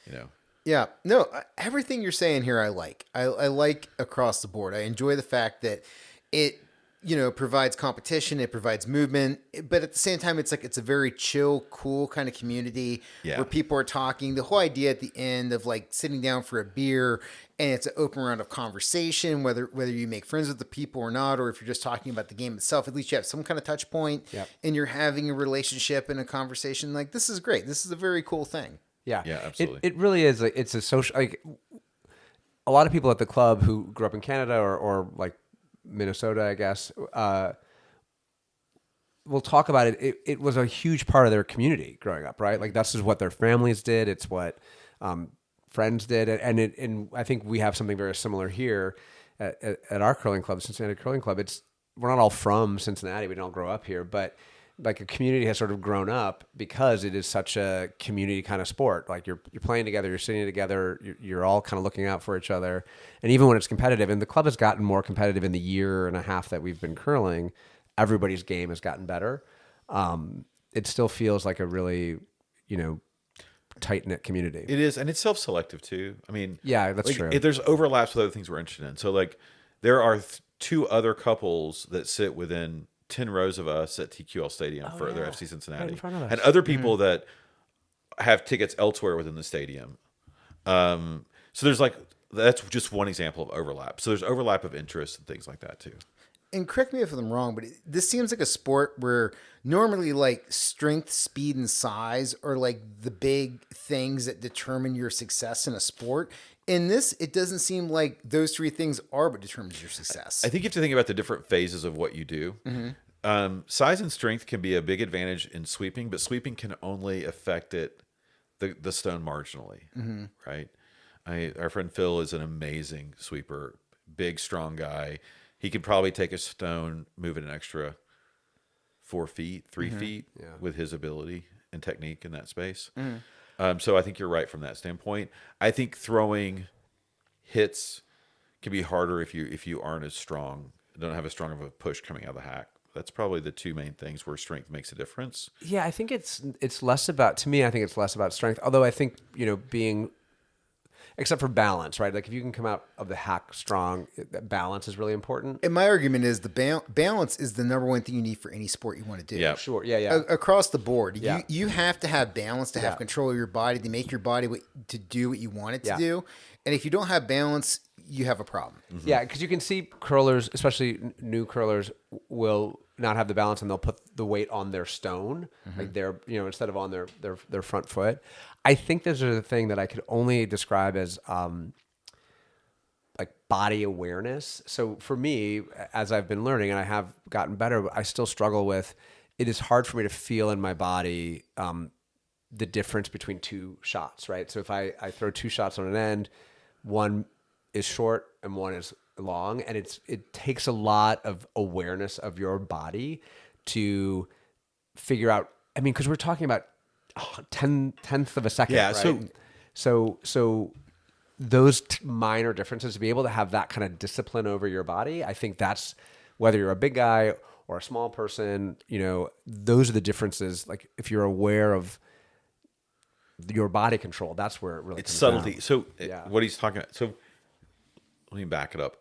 You know.
Yeah, no, everything you're saying here, I like. I like across the board. I enjoy the fact that it, provides competition, it provides movement, but at the same time, it's like it's a very chill, cool kind of community where people are talking. The whole idea at the end of like sitting down for a beer and it's an open round of conversation, whether you make friends with the people or not, or if you're just talking about the game itself, at least you have some kind of touch point and you're having a relationship and a conversation. Like, this is great. This is a very cool thing.
Yeah,
absolutely.
It really is. Like, it's a social. Like a lot of people at the club who grew up in Canada or like Minnesota, I guess, will talk about it. It was a huge part of their community growing up, right? Like that's just what their families did. It's what friends did, and I think we have something very similar here at our curling club, Cincinnati Curling Club. We're not all from Cincinnati. We don't grow up here, but like a community has sort of grown up because it is such a community kind of sport. Like you're playing together, you're sitting together, you're all kind of looking out for each other. And even when it's competitive, and the club has gotten more competitive in the year and a half that we've been curling, everybody's game has gotten better. It still feels like a really, tight-knit community.
It is, and it's self-selective too. I mean,
Yeah, that's true.
There's overlaps with other things we're interested in. So like there are 2 other couples that sit within 10 rows of us at TQL Stadium for their FC Cincinnati,
Right in front of us.
and other people that have tickets elsewhere within the stadium. So there's like that's just one example of overlap. So there's overlap of interests and things like that too.
And correct me if I'm wrong, but this seems like a sport where normally like strength, speed, and size are like the big things that determine your success in a sport. In this, it doesn't seem like those three things are what determines your success.
I think you have to think about the different phases of what you do. Size and strength can be a big advantage in sweeping, but sweeping can only affect the stone marginally, right? Our friend Phil is an amazing sweeper, big, strong guy. He could probably take a stone, move it an extra 4 feet, 3 feet with his ability and technique in that space. So I think you're right from that standpoint. I think throwing hits can be harder if you aren't as strong, don't have as strong of a push coming out of the hack. That's probably the two main things where strength makes a difference.
Yeah, I think it's less about, to me, I think it's less about strength. Although I think, being, except for balance, right? Like if you can come out of the hack strong, that balance is really important.
And my argument is the balance is the number one thing you need for any sport you want to do.
Yeah.
Sure. Yeah.
Across the board,
Yeah.
you have to have balance to have
Yeah.
control of your body, to make your body to do what you want it to
Yeah.
do. And if you don't have balance, you have a problem.
Yeah, because you can see curlers, especially new curlers, will not have the balance and they'll put the weight on their stone, like their, instead of on their front foot. I think this is a thing that I could only describe as like body awareness. So for me, as I've been learning and I have gotten better, I still struggle with, it is hard for me to feel in my body the difference between two shots, right? So if I throw two shots on an end, one is short and one is long, and it takes a lot of awareness of your body to figure out. I mean, because we're talking about tenth of a second.
Yeah,
right? So those minor differences, to be able to have that kind of discipline over your body, I think that's, whether you're a big guy or a small person, those are the differences. Like if you're aware of your body control, that's where it really
It's
comes
subtlety.
down.
So
Yeah.
what he's talking about. So let me back it up.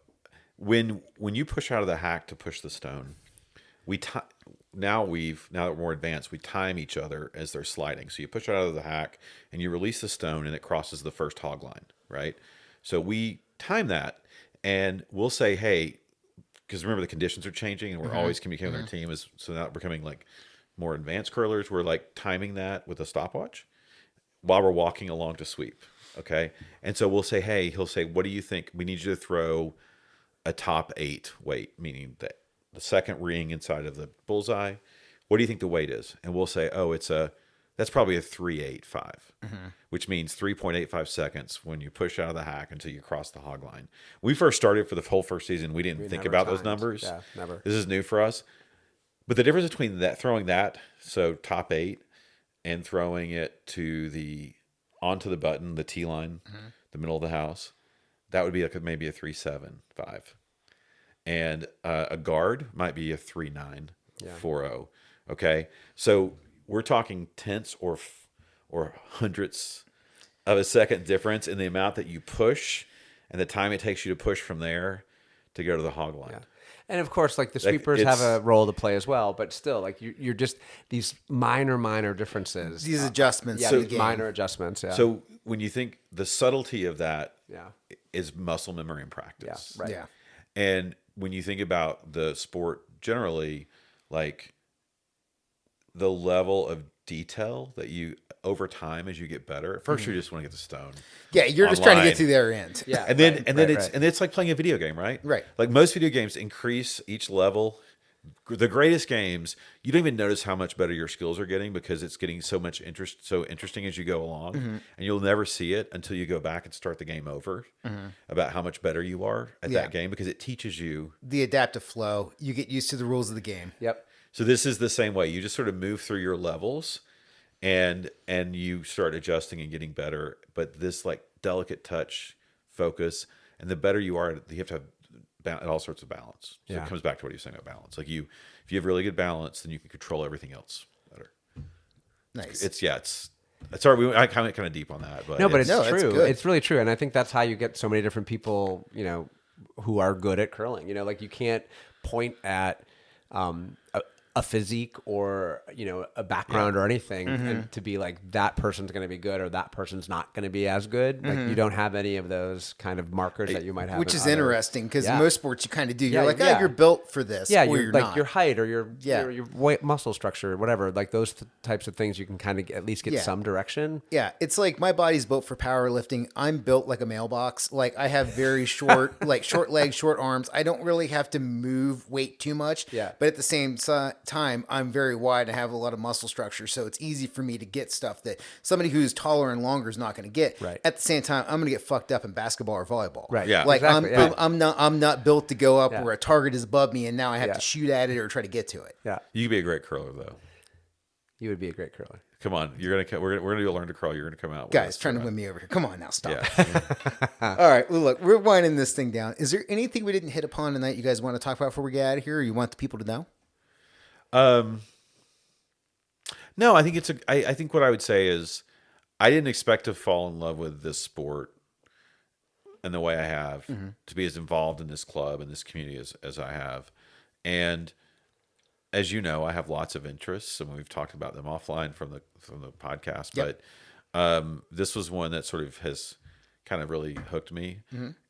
When you push out of the hack to push the stone, now that we're more advanced, we time each other as they're sliding. So you push out of the hack and you release the stone and it crosses the first hog line, right? So we time that and we'll say, hey, because remember the conditions are changing and we're always communicating with our team. So now we're becoming like more advanced curlers. We're like timing that with a stopwatch while we're walking along to sweep. Okay. And so we'll say, hey, he'll say, what do you think? We need you to throw a top 8 weight, meaning that the second ring inside of the bullseye. What do you think the weight is? And we'll say, oh, that's probably a 3.85, which means 3.85 seconds when you push out of the hack until you cross the hog line. When we first started for the whole first season, we didn't think
never
about those
timed.
numbers.
Yeah, never.
This is new for us. But the difference between throwing that, so top 8, and throwing it onto the button, the T line, the middle of the house, that would be like maybe a 3.75, and a guard might be a 3.940. Okay, so we're talking tenths or hundredths of a second difference in the amount that you push and the time it takes you to push from there to go to the hog line.
Yeah. And of course, like the sweepers have a role to play as well, but still, like you're just these minor differences.
These adjustments.
Yeah,
to the
these
game.
minor adjustments. Yeah.
So when you think the subtlety of that
Yeah.
is muscle memory and practice.
Yeah, right.
Yeah.
And when you think about the sport generally, like the level of detail that you over time as you get better. At first, you just want to get the stone.
Yeah, you're just trying to
online.
get to the other end.
Yeah.
And then
right.
it's like playing a video game, right?
Right.
Like most video games increase each level. The greatest games, you don't even notice how much better your skills are getting because it's getting so interesting as you go along, and you'll never see it until you go back and start the game over about how much better you are at that game because it teaches you
The adaptive flow. You get used to the rules of the game.
Yep.
So this is the same way. You just sort of move through your levels, and you start adjusting and getting better. But this like delicate touch, focus, and the better you are, you have to have all sorts of balance. So
Yeah.
it comes back to what you're saying about balance. Like if you have really good balance, then you can control everything else better.
Nice.
It's sorry, I kind of deep on that, but
No, but it's
No, that's
true.
good.
It's really true, and I think that's how you get so many different people, who are good at curling. Like you can't point at a physique or a background or anything, and to be like that person's going to be good or that person's not going to be as good. Like you don't have any of those kind of markers that you might have,
which
in
is
other-
interesting because
Yeah.
most sports you kind of do. You're
Yeah,
like,
yeah.
you're built for this,
Yeah,
or
you're
you're
like
not.
your height or your
Yeah.
your weight, muscle structure, whatever. Like those types of things, you can kind of at least get
Yeah.
some direction.
Yeah, it's like my body's built for powerlifting. I'm built like a mailbox. Like I have very short, like short legs, short arms. I don't really have to move weight too much.
Yeah.
But at the same time, I'm very wide and have a lot of muscle structure, so it's easy for me to get stuff that somebody who's taller and longer is not going to get.
Right.
At the same time, I'm going to get fucked up in basketball or volleyball.
Right.
Yeah.
Like
Exactly, yeah.
I'm not built to go up
Yeah.
where a target is above me and now I have
Yeah.
to shoot at it or try to get to it.
Yeah,
You could be a great curler though.
you would be a great curler.
Come on, we're gonna learn to curl. You're gonna come out, with
Guys,
us
trying to
for
win me over here. Come on now, stop.
Yeah.
All right, well, look, we're winding this thing down. Is there anything we didn't hit upon tonight you guys want to talk about before we get out of here, or you want the people to know?
No, I think I think what I would say is I didn't expect to fall in love with this sport in the way I have, to be as involved in this club and this community as I have. And as you know, I have lots of interests, and we've talked about them offline from the podcast.
Yep.
But this was one that sort of has kind of really hooked me,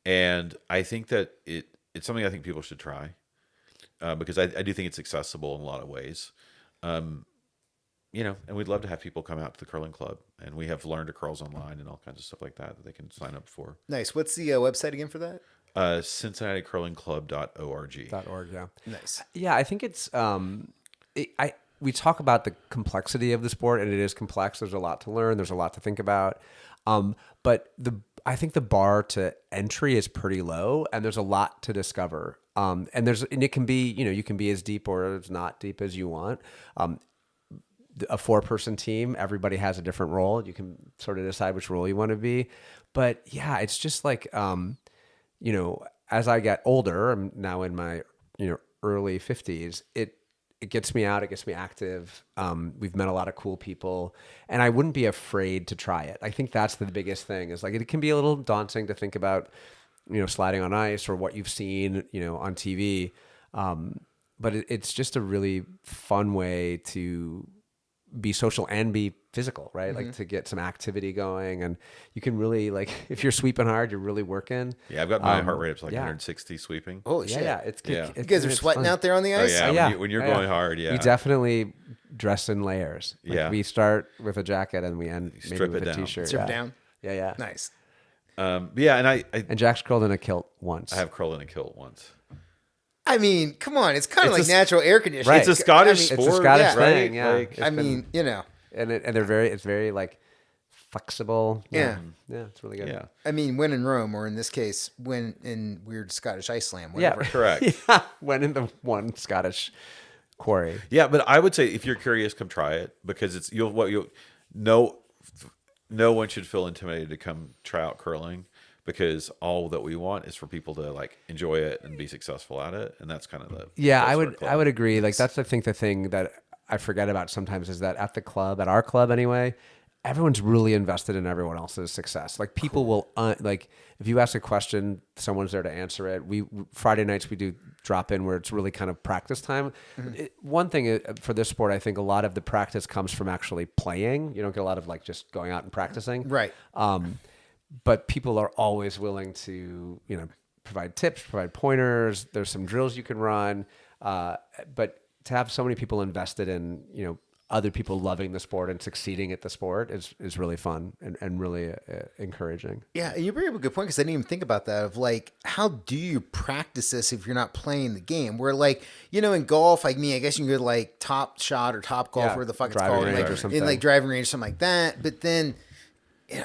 and I think that it's something I think people should try, because I do think it's accessible in a lot of ways. And we'd love to have people come out to the curling club, and we have Learn to Curls online and all kinds of stuff like that they can sign up for.
Nice. What's the website again for that?
CincinnatiCurlingClub.org.
.org, yeah.
Nice.
Yeah, I think it's we talk about the complexity of the sport, and it is complex. There's a lot to learn. There's a lot to think about. But I think the bar to entry is pretty low, and there's a lot to discover. And it can be, you can be as deep or as not deep as you want. A 4-person team, everybody has a different role. You can sort of decide which role you want to be. But yeah, it's just like, as I get older, I'm now in my, early 50s, it gets me out, it gets me active. We've met a lot of cool people, and I wouldn't be afraid to try it. I think that's the biggest thing, is like, it can be a little daunting to think about, sliding on ice or what you've seen, on TV. But it's just a really fun way to be social and be physical, right? Like to get some activity going, and you can really, like, if you're sweeping hard, you're really working.
Yeah, I've got my heart rate up to like
yeah.
160 sweeping.
Holy
Yeah,
shit.
yeah, it's good.
Yeah.
You guys are
it's
sweating
fun.
out there on the
Oh
ice?
yeah,
Yeah.
when you're going hard, yeah.
We definitely dress in layers. Like,
Yeah.
we start with a jacket and we end maybe
strip
with
it
a
down.
t-shirt.
Strip
yeah.
down?
Yeah, yeah.
Nice.
Yeah, and I
And Jack's curled in a kilt once.
have curled in a kilt once.
I mean, come on. It's kind of
It's
like
a-
natural air conditioning.
Right.
It's a Scottish
It's
sport.
a Scottish
yeah,
thing,
right?
yeah.
Like,
It's
I
been-
mean,
and it's very like flexible.
Yeah.
Yeah, it's really good.
Yeah,
I mean, when in Rome, or in this case, when in weird Scottish ice slam,
Yeah.
whatever.
correct.
Yeah. Went in the one Scottish quarry.
Yeah, but I would say if you're curious, come try it, because no one should feel intimidated to come try out curling, because all that we want is for people to like enjoy it and be successful at it, and that's kind of the
Yeah,
that's
I
our
would
club.
I would agree. Like, that's the thing that I forget about sometimes, is that at our club anyway, everyone's really invested in everyone else's success. Like, people will like, if you ask a question, someone's there to answer it. Friday nights we do drop in where it's really kind of practice time. One thing for this sport, I think a lot of the practice comes from actually playing. You don't get a lot of like just going out and practicing.
Right.
But people are always willing to, provide tips, provide pointers. There's some drills you can run. But to have so many people invested in, other people loving the sport and succeeding at the sport is really fun and really encouraging.
Yeah, you bring up a good point, because I didn't even think about that. Of like, how do you practice this if you're not playing the game? Where, like, in golf, like me, I guess you can go to like Top Shot or Top Golf,
Yeah,
where the fuck it's
driving
called,
range
like,
or something.
in like driving range, something like that. But then,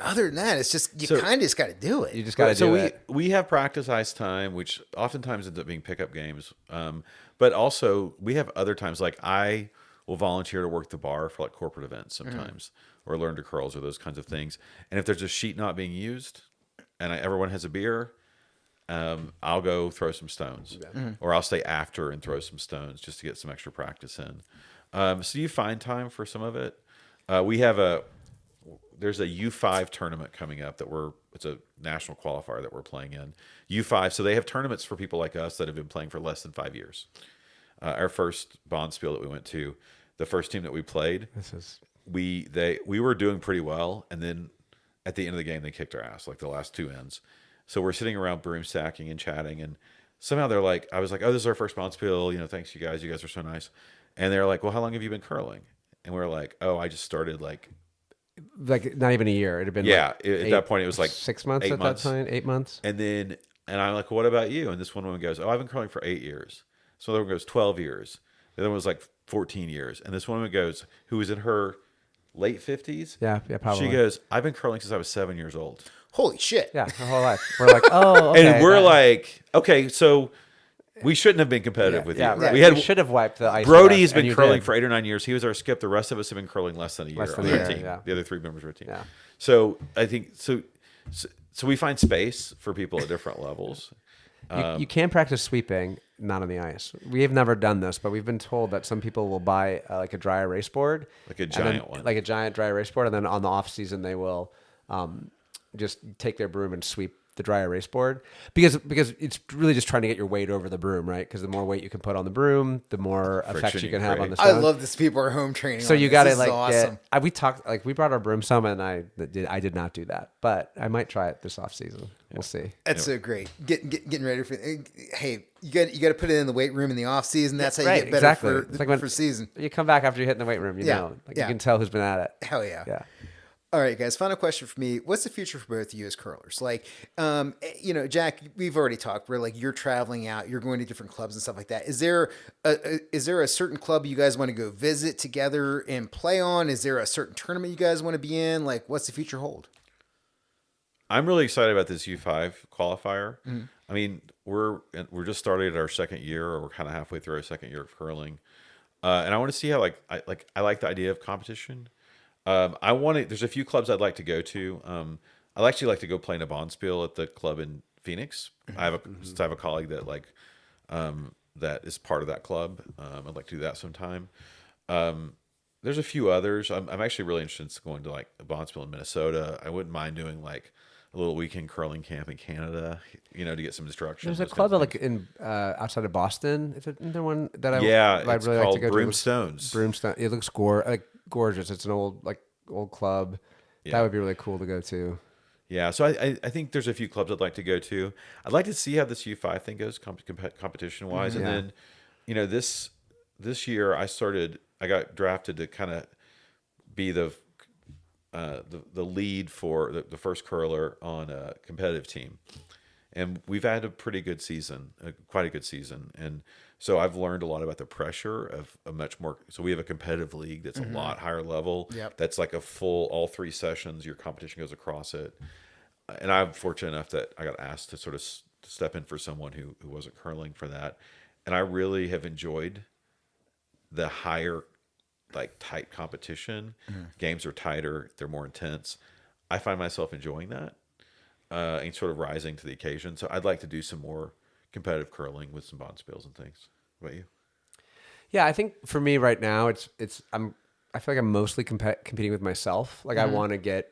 other than that, it's just you kind of just got to do it.
You just got to
So
do
we
it.
we have practice ice time, which oftentimes ends up being pickup games. But also we have other times, like I will volunteer to work the bar for like corporate events sometimes, or Learn to Curls or those kinds of things. And if there's a sheet not being used, and everyone has a beer, I'll go throw some stones, or I'll stay after and throw some stones just to get some extra practice in. So you find time for some of it. There's a U5 tournament coming up it's a national qualifier that we're playing in. U5, so they have tournaments for people like us that have been playing for less than 5 years. our first Bonspiel that we went to, the first team that we played, we were doing pretty well, and then at the end of the game they kicked our ass, like the last two ends. So we're sitting around broom stacking and chatting, and somehow they're like, I was like, oh, this is our first Bonspiel, thanks you guys are so nice. And they're like, well, how long have you been curling? And we're like, oh, I just started like
not even a year. It had been
at that point it was like
6 months
8
at
months.
that time, 8 months.
And I'm like, well, what about you? And this one woman goes, oh, I've been curling for 8 years. So the other one goes 12 years. The other one was like 14 years. And this woman goes, who was in her late 50s.
Yeah, probably.
She goes, I've been curling since I was 7 years old.
Holy shit.
Yeah, her whole life. We're like, oh, okay.
And we're like, okay, so we shouldn't have been competitive with you.
Right.
We
should have wiped the ice.
Brody has been curling for 8 or 9 years. He was our skip. The rest of us have been curling less than a year on our team.
Yeah.
The other 3 members of our team.
Yeah.
So I think so we find space for people at different levels.
You can practice sweeping, not on the ice. We have never done this, but we've been told that some people will buy like a dry erase board,
like a giant one,
like a giant dry erase board, and then on the off season they will just take their broom and sweep the dry erase board because it's really just trying to get your weight over the broom, right? Because the more weight you can put on the broom, the more effect you can have on the stone.
I love this. People are home training.
So you got to like
awesome.
we brought our broom some, and I did not do that, but I might try it this off season. We'll see.
That's so great. Getting ready for. Hey, you got to put it in the weight room in the off season. That's how you get better for season.
You come back after you hit in the weight room, you know, you can tell who's been at it.
Hell yeah.
Yeah.
All right, guys. Final question for me: what's the future for both of you as curlers? Like, Jack, we've already talked. Where like you're traveling out, you're going to different clubs and stuff like that. Is there a certain club you guys want to go visit together and play on? Is there a certain tournament you guys want to be in? Like, what's the future hold?
I'm really excited about this U5 qualifier. Mm-hmm. I mean, we're just started our second year, or we're kind of halfway through our second year of curling, and I want to see how I like the idea of competition. There's a few clubs I'd like to go to. I'd actually like to go play in a Bonspiel at the club in Phoenix. I have a colleague that that is part of that club. I'd like to do that sometime. There's a few others. I'm actually really interested in going to like a Bonspiel in Minnesota. I wouldn't mind doing like a little weekend curling camp in Canada, to get some instruction.
There's a club like in outside of Boston. Is there one that I'd
it's
really
called
like to go
Broomstones.
to? Broomstone. It looks gorgeous. It's an old club. Yeah. That would be really cool to go to. Yeah,
so I think there's a few clubs I'd like to go to. I'd like to see how this U5 thing goes competition wise, and then this year I got drafted to kind of be the lead for the first curler on a competitive team, and we've had a pretty good season, quite a good season, and so I've learned a lot about the pressure of a much more. So we have a competitive league that's a lot higher level.
Yep.
That's like a full all 3 sessions. Your competition goes across it, and I'm fortunate enough that I got asked to sort of step in for someone who wasn't curling for that, and I really have enjoyed the higher, tight competition. Games are tighter, they're more intense. I find myself enjoying that and sort of rising to the occasion. So I'd like to do some more competitive curling with some Bonspiels and things. What about you?
Yeah, I think for me right now, I feel like I'm mostly competing with myself. Like I want to get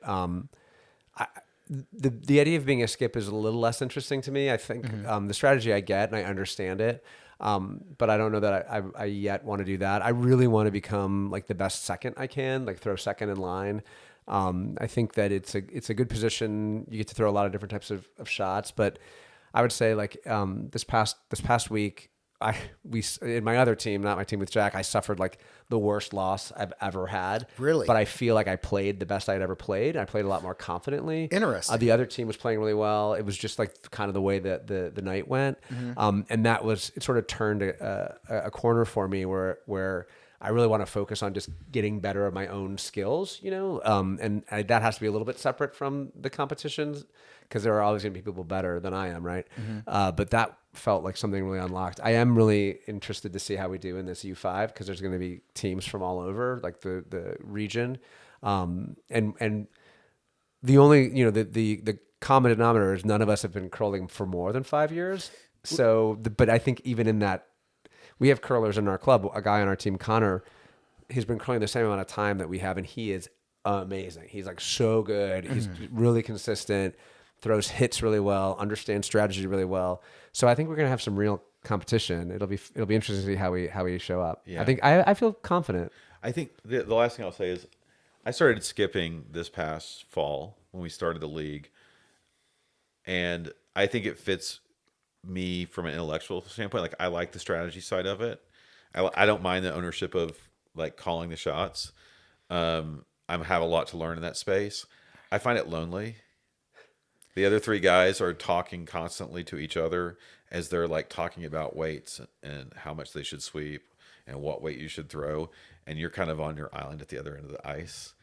the idea of being a skip is a little less interesting to me. I think the strategy I get and I understand it. But I don't know that I yet want to do that. I really want to become like the best second I can, like throw second in line. I think that it's a good position. You get to throw a lot of different types of shots, but I would say this past week, we in my other team, not my team with Jack, I suffered like the worst loss I've ever had.
Really?
But I feel like I played the best I'd ever played. I played a lot more confidently.
Interesting.
The other team was playing really well. It was just like kind of the way that the night went. And it sort of turned a corner for me where I really want to focus on just getting better at my own skills, and that has to be a little bit separate from the competitions because there are always going to be people better than I am, right? But that felt like something really unlocked. I am really interested to see how we do in this U5 because there's going to be teams from all over, like the region, and the only the common denominator is none of us have been curling for more than 5 years. So, but I think even in that. We have curlers in our club. A guy on our team, Connor, he's been curling the same amount of time that we have, and he is amazing. He's like so good. He's really consistent, throws hits really well, understands strategy really well. So I think we're going to have some real competition, it'll be interesting to see how we show up.
Yeah.
I think I feel confident.
I think the last thing I'll say is I started skipping this past fall when we started the league, and I think it fits me from an intellectual standpoint. Like, I like the strategy side of it. I don't mind the ownership of like calling the shots. I have a lot to learn in that space. I find it lonely. The other three guys are talking constantly to each other as they're like talking about weights and how much they should sweep and what weight you should throw. And you're kind of on your island at the other end of the ice.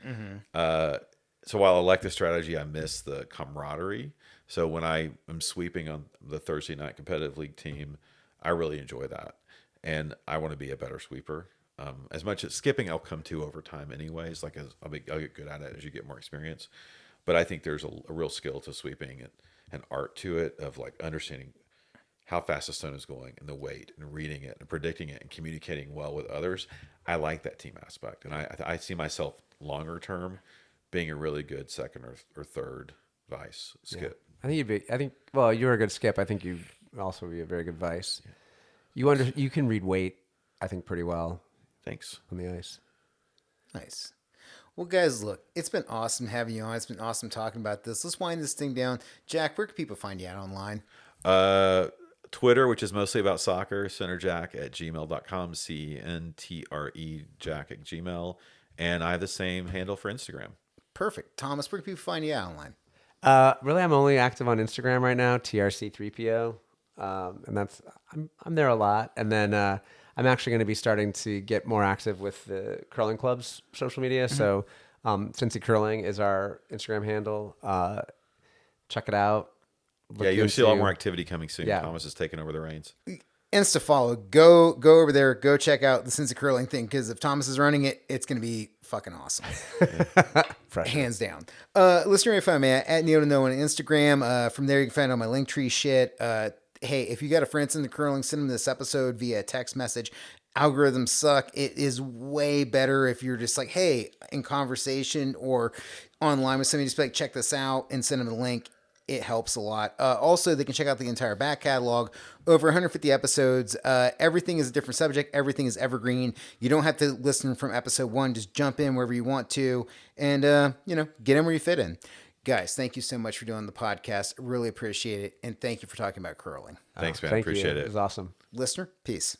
So while I like the strategy, I miss the camaraderie. So when I am sweeping on the Thursday night competitive league team, I really enjoy that. And I want to be a better sweeper. As much as skipping, I'll come to over time anyways. Like, I'll get good at it as you get more experience. But I think there's a real skill to sweeping and an art to it of like understanding how fast the stone is going and the weight and reading it and predicting it and communicating well with others. I like that team aspect. And I see myself longer term being a really good second or third vice skip.
Yeah. Well, you're a good skip. I think you also be a very good vice. Yeah. You can read weight, I think, pretty well.
Thanks.
On the ice.
Nice. Well, guys, look, it's been awesome having you on. It's been awesome talking about this. Let's wind this thing down. Jack, where can people find you out online?
Twitter, which is mostly about soccer, centerjack@gmail.com, CNTRE Jack at Gmail. And I have the same handle for Instagram.
Perfect. Thomas, where can people find you out online?
Really, I'm only active on Instagram right now, TRC3PO. And I'm there a lot. And then I'm actually going to be starting to get more active with the curling club's social media. So Cincy Curling is our Instagram handle. Check it out.
Yeah, you'll see a lot more activity coming soon.
Yeah.
Thomas is taking over the reins.
Insta follow. Go over there. Go check out the Cincy Curling thing, because if Thomas is running it, it's going to be fucking awesome. Hands down. Listener, if I may, at Neil to Know on Instagram. From there, you can find all my Linktree shit. Hey, if you got a friend in the curling, send them this episode via text message. Algorithms suck. It is way better if you're just like, hey, in conversation or online with somebody, just be like, check this out, and send them the link. It helps a lot. Also, they can check out the entire back catalog. Over 150 episodes. Everything is a different subject. Everything is evergreen. You don't have to listen from episode 1. Just jump in wherever you want to, and get in where you fit in. Guys, thank you so much for doing the podcast. Really appreciate it, and thank you for talking about curling.
Thanks, man.
Thank
Appreciate
you.
it.
It was awesome.
Listener, peace.